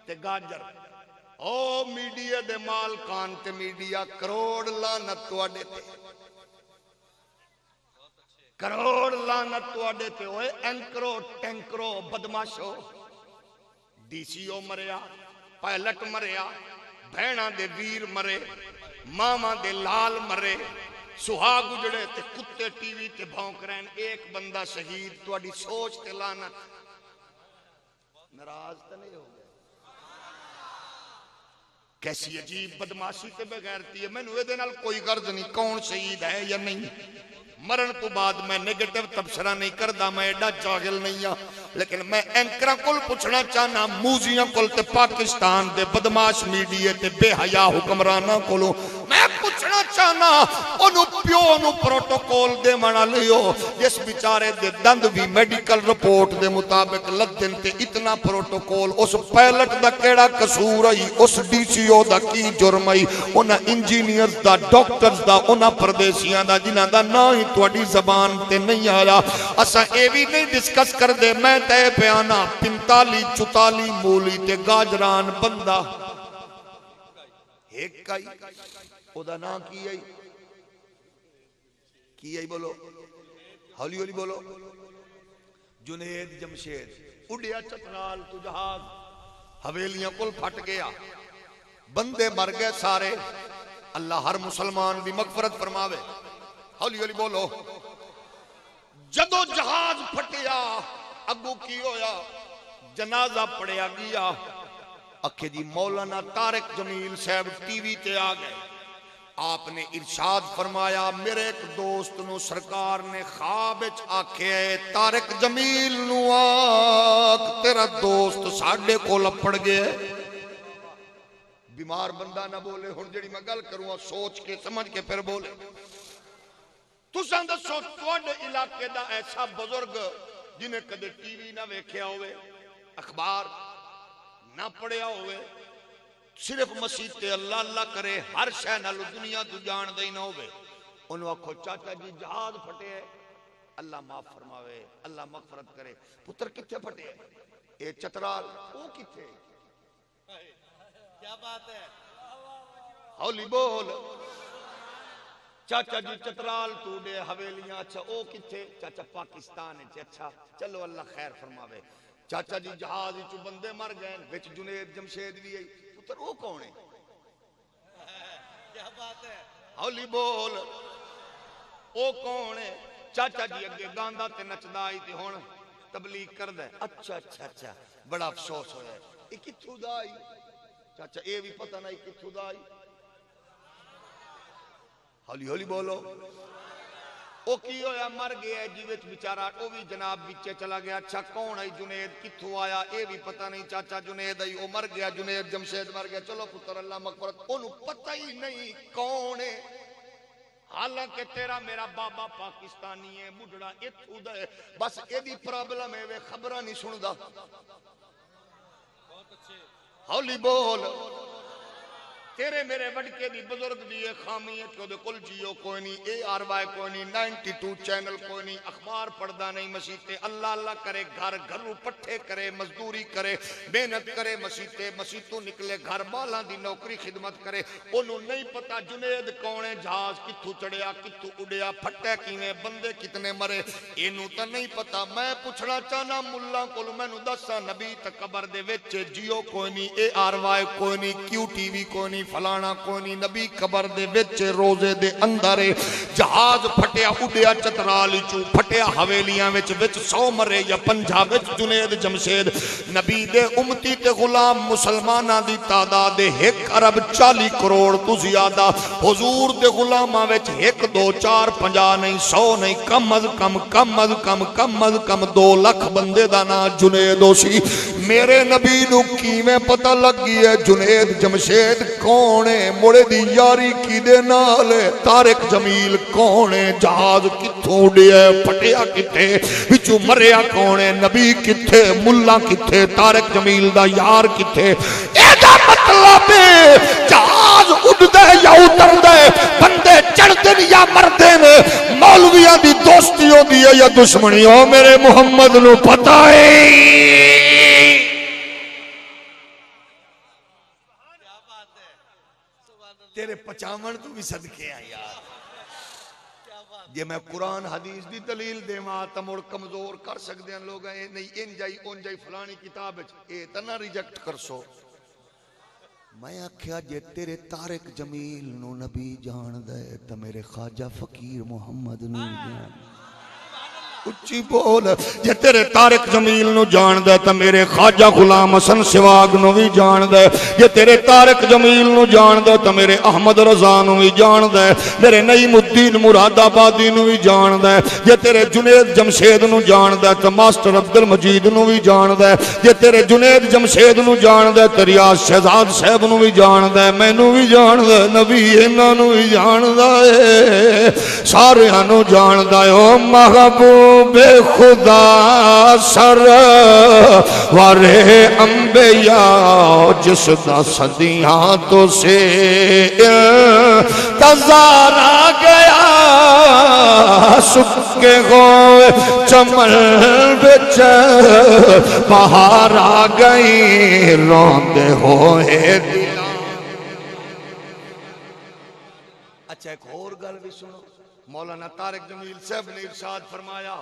تے گاجر او میڈیا دے مال کان تے میڈیا کروڑ لانت توڑے تے کروڑ لانت توڑے تے ہوئے اینکرو ٹینکرو بدماشو ڈی سی او مریا پائلٹ مریا بھیڑاں دے ویر مرے ماما دے لال مرے سہاگ اجڑے تے کتے ٹی وی تے بھونک رہن ایک بندہ شہید توڑی سوچ تے لانت ناراض تے نہیں ہو گئے کیسی عجیب بدماشی تے بغیرتی ہے میں نوے دے نال کوئی غرض نہیں کون شہید ہے یا نہیں مرن تو بعد میں نیگیٹو تبصرہ نہیں کردہ میں ایڈا جاہل نہیں ہاں لیکن میں اینکرہ کل پوچھنا چاہنا موزیاں کل تے پاکستان دے بدماش میڈیا تے بے حیا حکمرانہ کلو میں پوچھنا چاہنا انہوں پیو انہوں پروٹوکول دے منا لیو جس بیچارے دے دند بھی میڈیکل رپورٹ دے مطابق لدن تے اتنا پروٹوکول اس پائلٹ دا کیڑا قصور آئی اس ڈی سی او دا کی جرم آئی انہاں انجینئرز دا ڈاکٹرز دا انہاں پردیسیاں دا جنہاں دا نا ہی توڑی زبان تے نہیں آیا اسا اے بھی نہیں ڈسکس کر دے میں تے پیانا پنتالی چتالی مولی تے گاجران بندہ ایک کئی او دا نا کی آئی بولو ہولی ہولی بولو جنید جمشید اڈیا چترال تو جہاز حویلیاں کل پھٹ گیا، بندے مر گئے سارے. اللہ ہر مسلمان بھی مغفرت فرماوے. ہولی ہولی بولو. جدو جہاز پھٹیا اگو کی ہویا، جنازہ پڑیا گیا. اکھے جی مولانا طارق جمیل صاحب ٹی وی تے آ گئے. آپ نے ارشاد فرمایا میرے ایک دوست نو سرکار نے خواب وچ آکھیا ہے طارق جمیل نو آکھ تیرا دوست ساڈے کول پڑ گیا. بیمار بندہ نہ بولے. ہن جڑی میں گل کروں سوچ کے سمجھ کے پھر بولے. تساں دسو تواڈے علاقے دا ایسا بزرگ جنہیں کدے ٹی وی نہ ویکھیا ہوئے، اخبار نہ پڑھیا ہوئے، صرف مسیح تے اللہ اللہ کرے، ہر شے نال دنیا تو جان دے نہ ہوئے، انہوں آکھو چاچا جی جہاز پھٹے ہے، اللہ معاف فرماوے، اللہ مغفرت کرے. پتر کتھے پھٹے ہے؟ اے چترال. او کتھے؟ کیا بات ہے؟ ہولی بول. چاچا جی چترال تو دے حویلیاں. اچھا او کتھے؟ چاچا پاکستان ہے. اچھا چلو اللہ خیر فرماوے. چاچا جی جہاز چو بندے مر گئے وچ جنید جمشید بھی ہے. پتر او کون ہے؟ کیا بات ہے؟ ہولی بول. او کون ہے؟ چاچا جی اگے گاندا تے نچدا آئی تے ہن تبلیغ کردا ہے. اچھا اچھا اچھا بڑا افسوس ہویا ہے. اے کتھوں دا آئی؟ چاچا اے بھی پتہ نہیں کتھوں دا آئی. ہولی ہولی بولو. او کی ہویا؟ مر گیا جی وچ بیچارہ او بھی جناب وچے چلا گیا. اچھا کون ہے جنید کتھوں آیا؟ اے بھی پتہ نہیں. چاچا جنید آئی او مر گیا، جنید جمشید مر گیا. چلو پتر اللہ مغفرت. انہوں پتہ ہی نہیں کون ہے. حالانکہ تیرا میرا بابا پاکستانی ہے، بڑھڑا اتھوں دا ہے، بس اے دی پرابلم ہے وے خبرہ نہیں سندا. ہولی بول. تیرے میرے وڈکے دی بزرگ دی خامی ہے کہ دے کل جیو کوئی نہیں، اے آر وائی کوئی نہیں، 92 چینل کوئی نہیں، اخبار پڑھدا نہیں. مسیتے اللہ اللہ کرے، گھر گھروں پٹھے کرے، مزدوری کرے، محنت کرے. مسیتوں نکلے گھر بالاں دی نوکری خدمت کرے. انہوں نہیں پتا جنید کون ہے، جہاز کتھوں چڑھیا کتھوں اڑیا، پھٹے کیویں، بندے کتنے مرے، اینوں تے نہیں پتا. میں پوچھنا چاہنا ملہ کول مینوں دسا نبی تے قبر دے وچ جیو کوئی نہیں، اے آر وائی کوئی نہیں، کیو ٹی وی کوئی نہیں، فلانا کوئی نہیں. نبی قبر دے وچ روزے دے اندر جہاز پھٹیا اڈیا چترال چوں، پھٹیا حویلیاں وچ 100 مرے یا 50 وچ جنید جمشید. نبی دے امتی تے غلام مسلماناں دی تعداد 1 ارب 40 کروڑ تو زیادہ. حضور دے غلاماں وچ 1 2 4 50 نہیں 100 نہیں، کم از کم 2 لاکھ بندے دا نا جنید ہو سی. میرے نبی نو کیویں پتہ لگ گئی ہے جنید جمشید کون ہے؟ مڑے دی یاری کی دے نال ہے. طارق جمیل کون ہے؟ جہاز کتھوں اڈیا پھٹیا کتھے، وچوں مریا کون ہے؟ نبی کتھے، ملا کتھے، طارق جمیل دا یار کتھے؟ اے دا مطلب ہے جہاز اڈدا ہے یا اتردا ہے، بندے چڑھدے یا مردے نے، مولویاں دی دوستی ہوندی ہے یا دشمنی؟ او میرے محمد نو پتہ ہے. تیرے پچاون تو بھی صدقے ہیں یار. جے میں قرآن حدیث دی دلیل دے ماں تا مڑ کمزور کر سکتے ہیں لوگ ہیں نہیں ان جائی فلانی کتاب اے تا نہ ریجیکٹ کر سو. میں آکھیا جے تیرے طارق جمیل نو نبی جان دے تا میرے خواجہ فقیر محمد نو جان اچھی بول. جے تیرے طارق جمیل نو جان دے تا میرے خواجہ غلام حسن سواگ نو بھی جان دے. جے تیرے طارق جمیل نو جان دے تا میرے احمد رضا نو بھی جان دے، میرے نعیم الدین مراد آبادی نو بھی جان دے. جے تیرے جنید جمشید نو جان دے تا ماسٹر عبد المجید نو بھی جان دے. جے تیرے جنید جمشید نو جان دے تا ریاض شہزاد صاحب نو بھی جان دے، میں نو بھی جان دے، نبی انہاں نو بھی جان دے، سارے نو جان دے. او محبوب بے خدا سر وارے انبیاء جس دا صدیاں تو سے تزارا گیا، سکے ہوئے چمن بچ بہار آ گئی، روندے ہوئے دل. اچھا ایک اور گل بھی سنو. مولانا طارق جمیل صاحب نے ارشاد فرمایا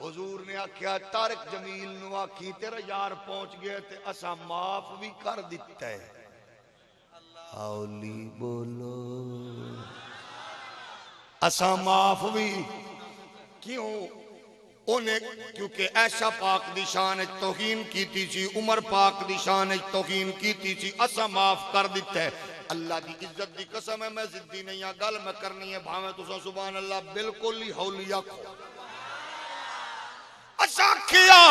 حضور نے آکھیا طارق جمیل نو آکھی تیرا یار پہنچ گیا تے اسا معاف بھی کر دیتا ہے. اولی بولو اسا معاف بھی کیوں؟ انہیں کیونکہ عائشہ پاک دی شان توہین کیتی سی، عمر پاک دی شان توہین کیتی سی، اسا معاف کر دیتا ہے. اللہ دی عزت دی قسم ہے میں ضدی نہیں ہاں، گل میں کرنی ہے بھاویں تساں سبحان اللہ بالکل ہی ہولی آکھو. اسا کیا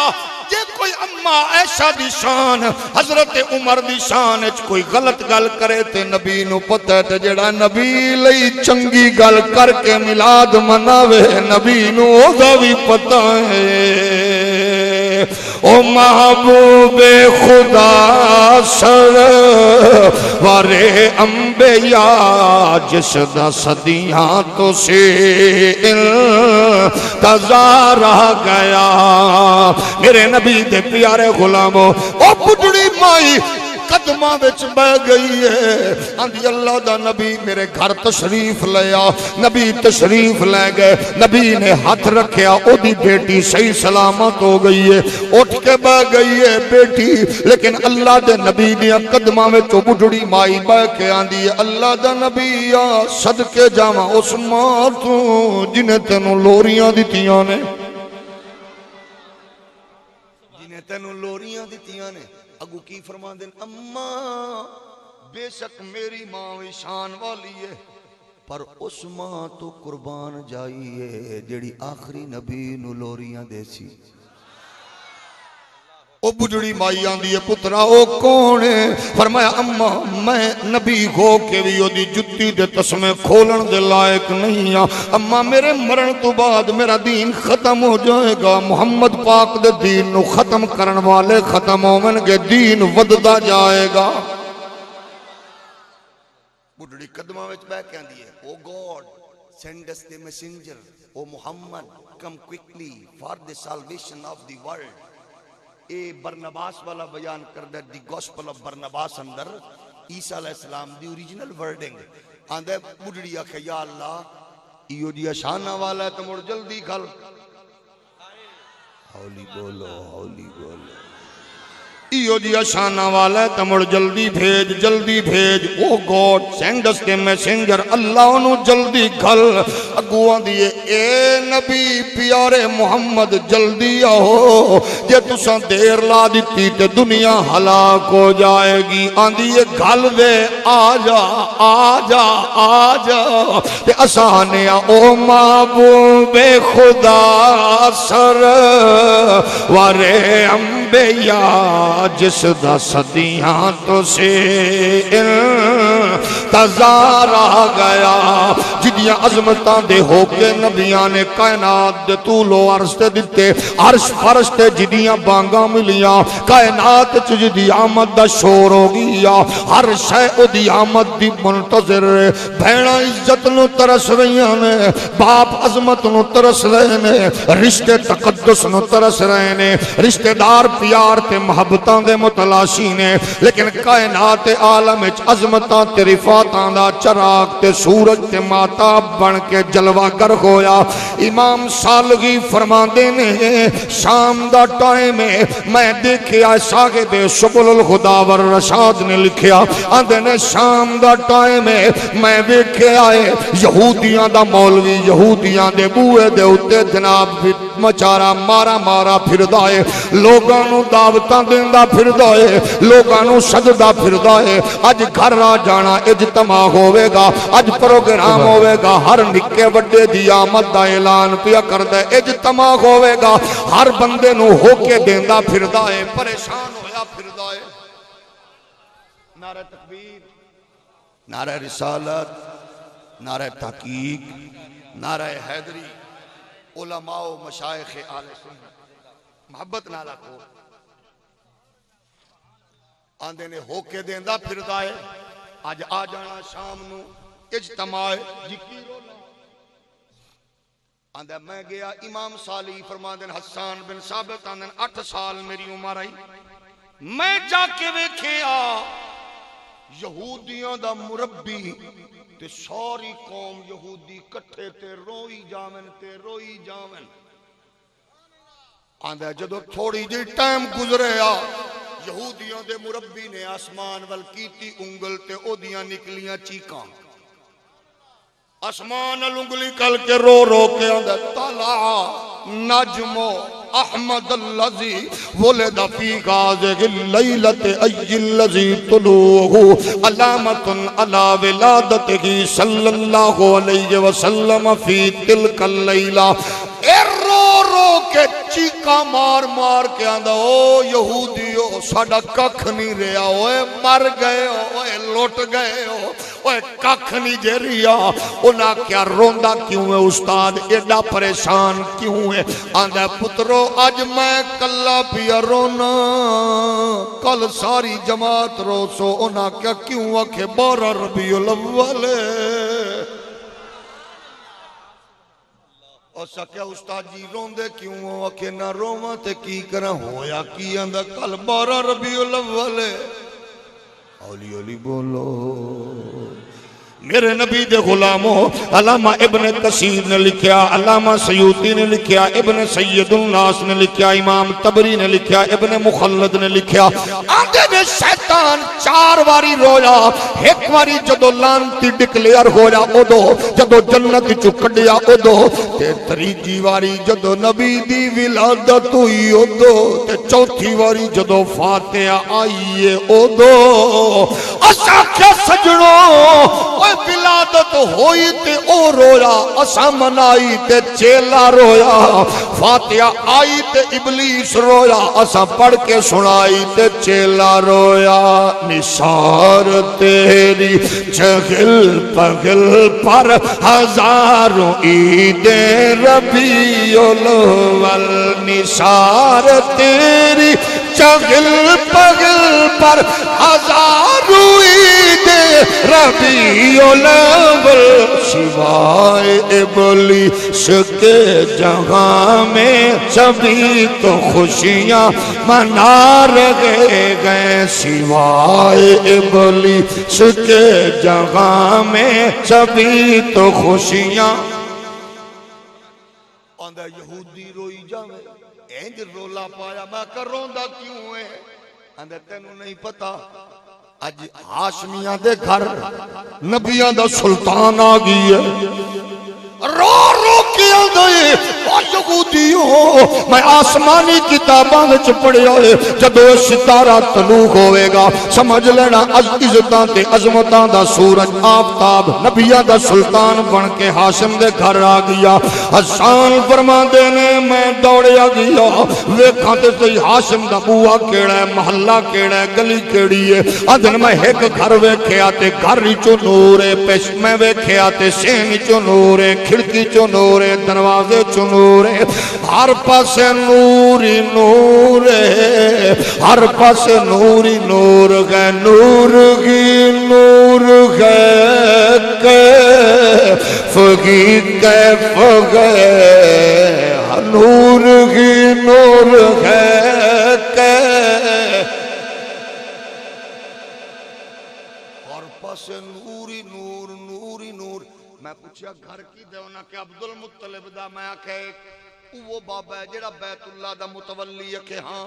یہ کوئی اماں عائشہ دی شان حضرت عمر دی شان اچ کوئی غلط گل کرے تے نبی نو پتہ ہے تے جڑا نبی لئی چنگی گل کر کے میلاد مناوے نبی نو او دا بھی پتہ ہے. او محبوب خدا سرور انبیاء جس دا صدیاں تو سے انتظار رہ گیا میرے نبی دے پیارے غلاموں. او بڑھڑی مائی قدمہ وچ بہ گئی ہے آندھی اللہ دا نبی میرے گھر تشریف لیا. نبی تشریف لے گئے، نبی نے ہاتھ رکھیا، او دی بیٹی صحیح سلامت ہو گئی ہے، اٹھ کے بہ گئی ہے بیٹی. لیکن اللہ دے نبی دیا قدمہ وچ او بڑھڑی مائی بہ کے آندھی ہے اللہ دا نبی یا صدقے جاواں اس ماں تو جنہیں تینوں لوریاں دتیاں نے، جنہیں تینوں لوریاں دتیاں نے. اگو کی فرما دیں اماں بے شک میری ماں وی شان والی ہے پر اس ماں تو قربان جائیے جیڑی آخری نبی نو لوریاں دے سی. او بجڑی مائی آندی ہے پترا او کون ہے؟ فرمایا اماں میں نبی ہو کے بھی او دی جتی دے تسمے کھولن دے لائق نہیں ہاں. اماں میرے مرن تو بعد میرا دین ختم ہو جائے گا، محمد پاک دے دین نو ختم کرن والے ختم ہومن گے، دین وددا جائے گا. بجڑی قدمہ وچ بہ کے آندی ہے O God send us the messenger O Muhammad come quickly for the salvation of the world. اے برنباس والا بیان کردہ دی گوسپل آف برنباس اندر عیسیٰ علیہ السلام دی اوریجنل ورڈنگ آندھے بڑھڑی آکھے یا اللہ ایو دیا شانہ والا ہے تو مڑ جلدی کھل. ہولی بولو ہولی بولو. ایو دیا شانہ والا ہے تو مڑ جلدی بھیج. او گاڈ سینڈ اس دے میسنجر اللہ انہوں جلدی کھل. اگوان دیئے اے نبی پیارے محمد جلدی آہو جے تساں دیر لا دیتی تے دنیا ہلاک ہو جائے گی. آندیے گھل دے آجا تے اسانیا او محبوب خدا سرور انبیاء جس دا صدیاں تو سے انتظار آ گیا جدیاں عظمتاں دے ہو کے نبیاں نے کائنات دے طول و عرض تے دیتے عرش فرش تے جدیاں بانگاں ملیاں کائنات جدی آمد دا شور ہو گیا ہر شے او دی آمد دی منتظر بھیڑا عزت نو ترس رہیاں نے باپ عظمت نو ترس رہے نے رشتے تقدس نو ترس رہے نے رشتے دار پیار تے محبت دے متلاشی نے لیکن کائنات عالم اچ عظمتاں تے رفاتاں دا چراغ تے سورج تے ماتاب بن کے جلوہ گر ہویا. امام سالغی فرماندے نے شام دا ٹائم ہے میں دیکھیا صاحب سبل الہدی والرشاد نے لکھیا آندے نے شام دا ٹائم ہے میں دیکھیا ہے یہودیاں دا مولوی یہودیاں دے بوئے دے اتے جناب مچارا مارا پھردا ہے لوگاں نو دعوتاں دیندا پھردا ہے لوگاں نو سجدہ پھردا ہے اج گھر آ جانا اجتماع ہوے گا اج پروگرام ہوے گا ہر نکے وڈے دی آمد دا اعلان پیا کردا ہے اجتماع ہوے گا ہر بندے نو ہو کے دیندا پھردا ہے پریشان ہویا پھردا ہے. نعرہ تکبیر نعرہ رسالت نعرہ تحقیق نعرہ حیدری علماء و مشایخ آل سنت محبت نالا کو آندے نے ہو کے دیندہ پھردا ہے آج آ جانا شام نو اجتماع جکیرو آندے میں گیا امام صالح فرماندن حسان بن ثابت آندن 8 سال میری عمر آئی میں جا کے ویکھیا یہودیاں دا مربی تے ساری قوم یہودی کٹھے تے روئی جاون آندہ جدو تھوڑی جی ٹائم گزرے آ یہودیاں دے مربی نے آسمان وال کیتی انگل تے او دیاں نکلیاں چیکاں آسمان انگلی کل کے رو رو کے آندہ طلع نجمو احمد اللذی ولد فی غازق اللیلت ای اللذی طلوعہ علامت علی ولادتہ صلی اللہ علیہ وسلم فی تلک اللیلہ اے رو رو کے چیکا مار مار کے آندہ او یہودیو ساڑا ککھ نہیں رہا اوے مر گئے ہو اوے لوٹ گئے ہو اوے ککھ نہیں جے رہا اونا کیا روندہ کیوں ہے استاد ایڈا پریشان کیوں ہے آندہ پترو آج میں کلا پیا رونا کل ساری جماعت رو سو اونا کیا کیوں آکھے 12 ربیع الاول اور سکیا استاد جی روندے کیوں ہو کہ نہ روما تے کی کرا ہویا کی اندہ کل 12 ربیع الاول اولی اولی بولو میرے نبی دے غلاموں علامہ ابن کثیر نے لکھیا علامہ سیوطی نے لکھیا ابن سید الناس نے لکھیا امام طبری نے لکھیا ابن مخلد نے لکھیا آدھے نے شیطان 4 واری رویا ایک واری جدو لانتی ڈکلیئر ہویا ادو جدو جنت چکڑیا ادو تے 3 واری جدو نبی دی ولادت ہوئی ادو تے 4 واری جدو فاتحہ آئیے ادو اسا کیا سجنوں ولادت ہوئی تے او رویا اسا منائی تے چیلا رویا فاتحہ آئی تے ابلیس رویا اسا پڑھ کے سنائی تے چیلا رویا نثار تیری چغل پگل پر ہزاروں عید ربیع الاول نثار تیری چغل پگل پر ہزاروں عید ربیع الاول سوائے ابلیس کے جہاں میں سبھی تو خوشیاں منا رہے گئے سوائے ابلیس کے جہاں میں سبھی تو خوشیاں آندہ یہودی روئی جاوے اینج رولا پایا میں کر روندہ کیوں ہے آندہ تینوں نہیں پتا اج ہاشمیاں دے گھر نبیاں دا سلطان آگئی ہے رو رو کے آندھے او یہودیوں میں آسمانی کتاباں وچ پڑھیا ہے جدو ستارہ طلوع ہوئے گا سمجھ لینا عزتاں تے عظمتاں دا سورج آفتاب نبیاں دا سلطان بن کے ہاشم دے گھر آ گیا حسان فرماندے نے میں دوڑیا گیا ویکھاں تے سی ہاشم دا بوا کیڑا ہے محلہ کیڑا ہے گلی کیڑی ہے ادن میں ایک گھر ویکھیا تے گھر وچوں نور ہے پیش میں ویکھیا تے سین وچوں نور ہے کھڑکی چو نور ہے دروازے چو نور ہے ہر پاس نوری نور ہے ہر پاس نوری نور ہے نور کی نور ہے کیف کی کیف ہے نور کی نور ہے کیف ہر پاس نوری نور نوری نور میں پوچھیا گھر کی دے ہونا کہ عبدالمطلب دا میں آکھے وہ بابا ہے جڑا بیت اللہ دا متولی ہے کہ ہاں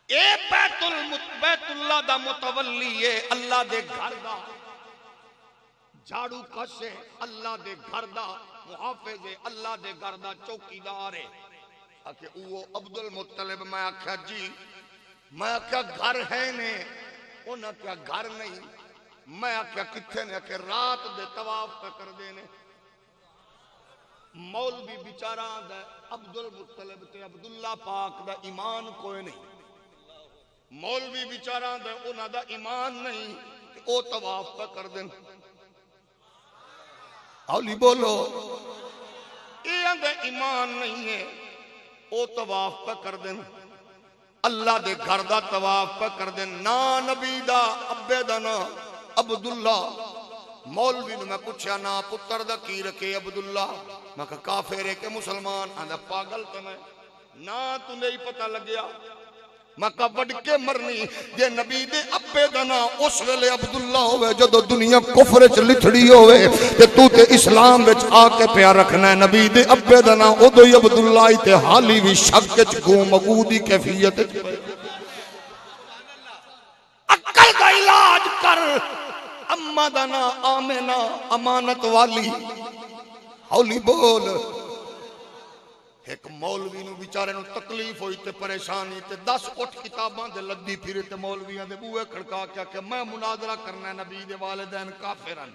اے بیت اللہ دا متولی ہے اللہ دے گھر دا جھاڑو کش ہے اللہ دے گھر دا محافظ ہے اللہ دے گھر دا چوکیدار ہے آکھے وہ عبدالمطلب میں آکھا جی میں آکھا گھر ہے نے انہاں کیا گھر نہیں میں آکھا کتھے نے کہ رات دے طواف پہ کر دینے مولوی بیچارہ دا عبدالمطلب تے عبداللہ پاک دا ایمان کوئی نہیں مولوی بیچارہ دا انہاں دا ایمان نہیں کہ او طواف پہ کر دین اولی بولو ایہاں دا ایمان نہیں ہے او طواف پہ کر دین اللہ دے گھر دا طواف پہ کر دین نا نبی دا ابے دا نا عبداللہ مولوی نے میں پوچھا نا پتر دا کی رکھے عبداللہ میں کہا کافر ہے کہ مسلمان آندھا پاگل تے میں نا تو نہیں پتہ لگیا میں کہا وڈ کے مرنی یہ نبی دے ابے دا نا اس ویلے عبداللہ ہوئے جدو دنیا کفر وچ لتھڑی ہوئے تے تو تے اسلام وچ آ کے پیا رکھنا ہے نبی دے ابے دا نام ادو ہی عبداللہ تے حالی بھی شک وچ گو مگو دی کیفیت عقل دا علاج کر اما دا نام آمنہ امانت والی ہولی بول ایک مولوی نو بیچارے نو تکلیف ہوئی تے پریشانی تے 10 اٹھ کتاباں دے لدی پھرے تے مولویاں دے بوئے کھڑکا کیا کہ میں مناظرہ کرنا ہے نبی دے والدین کافرن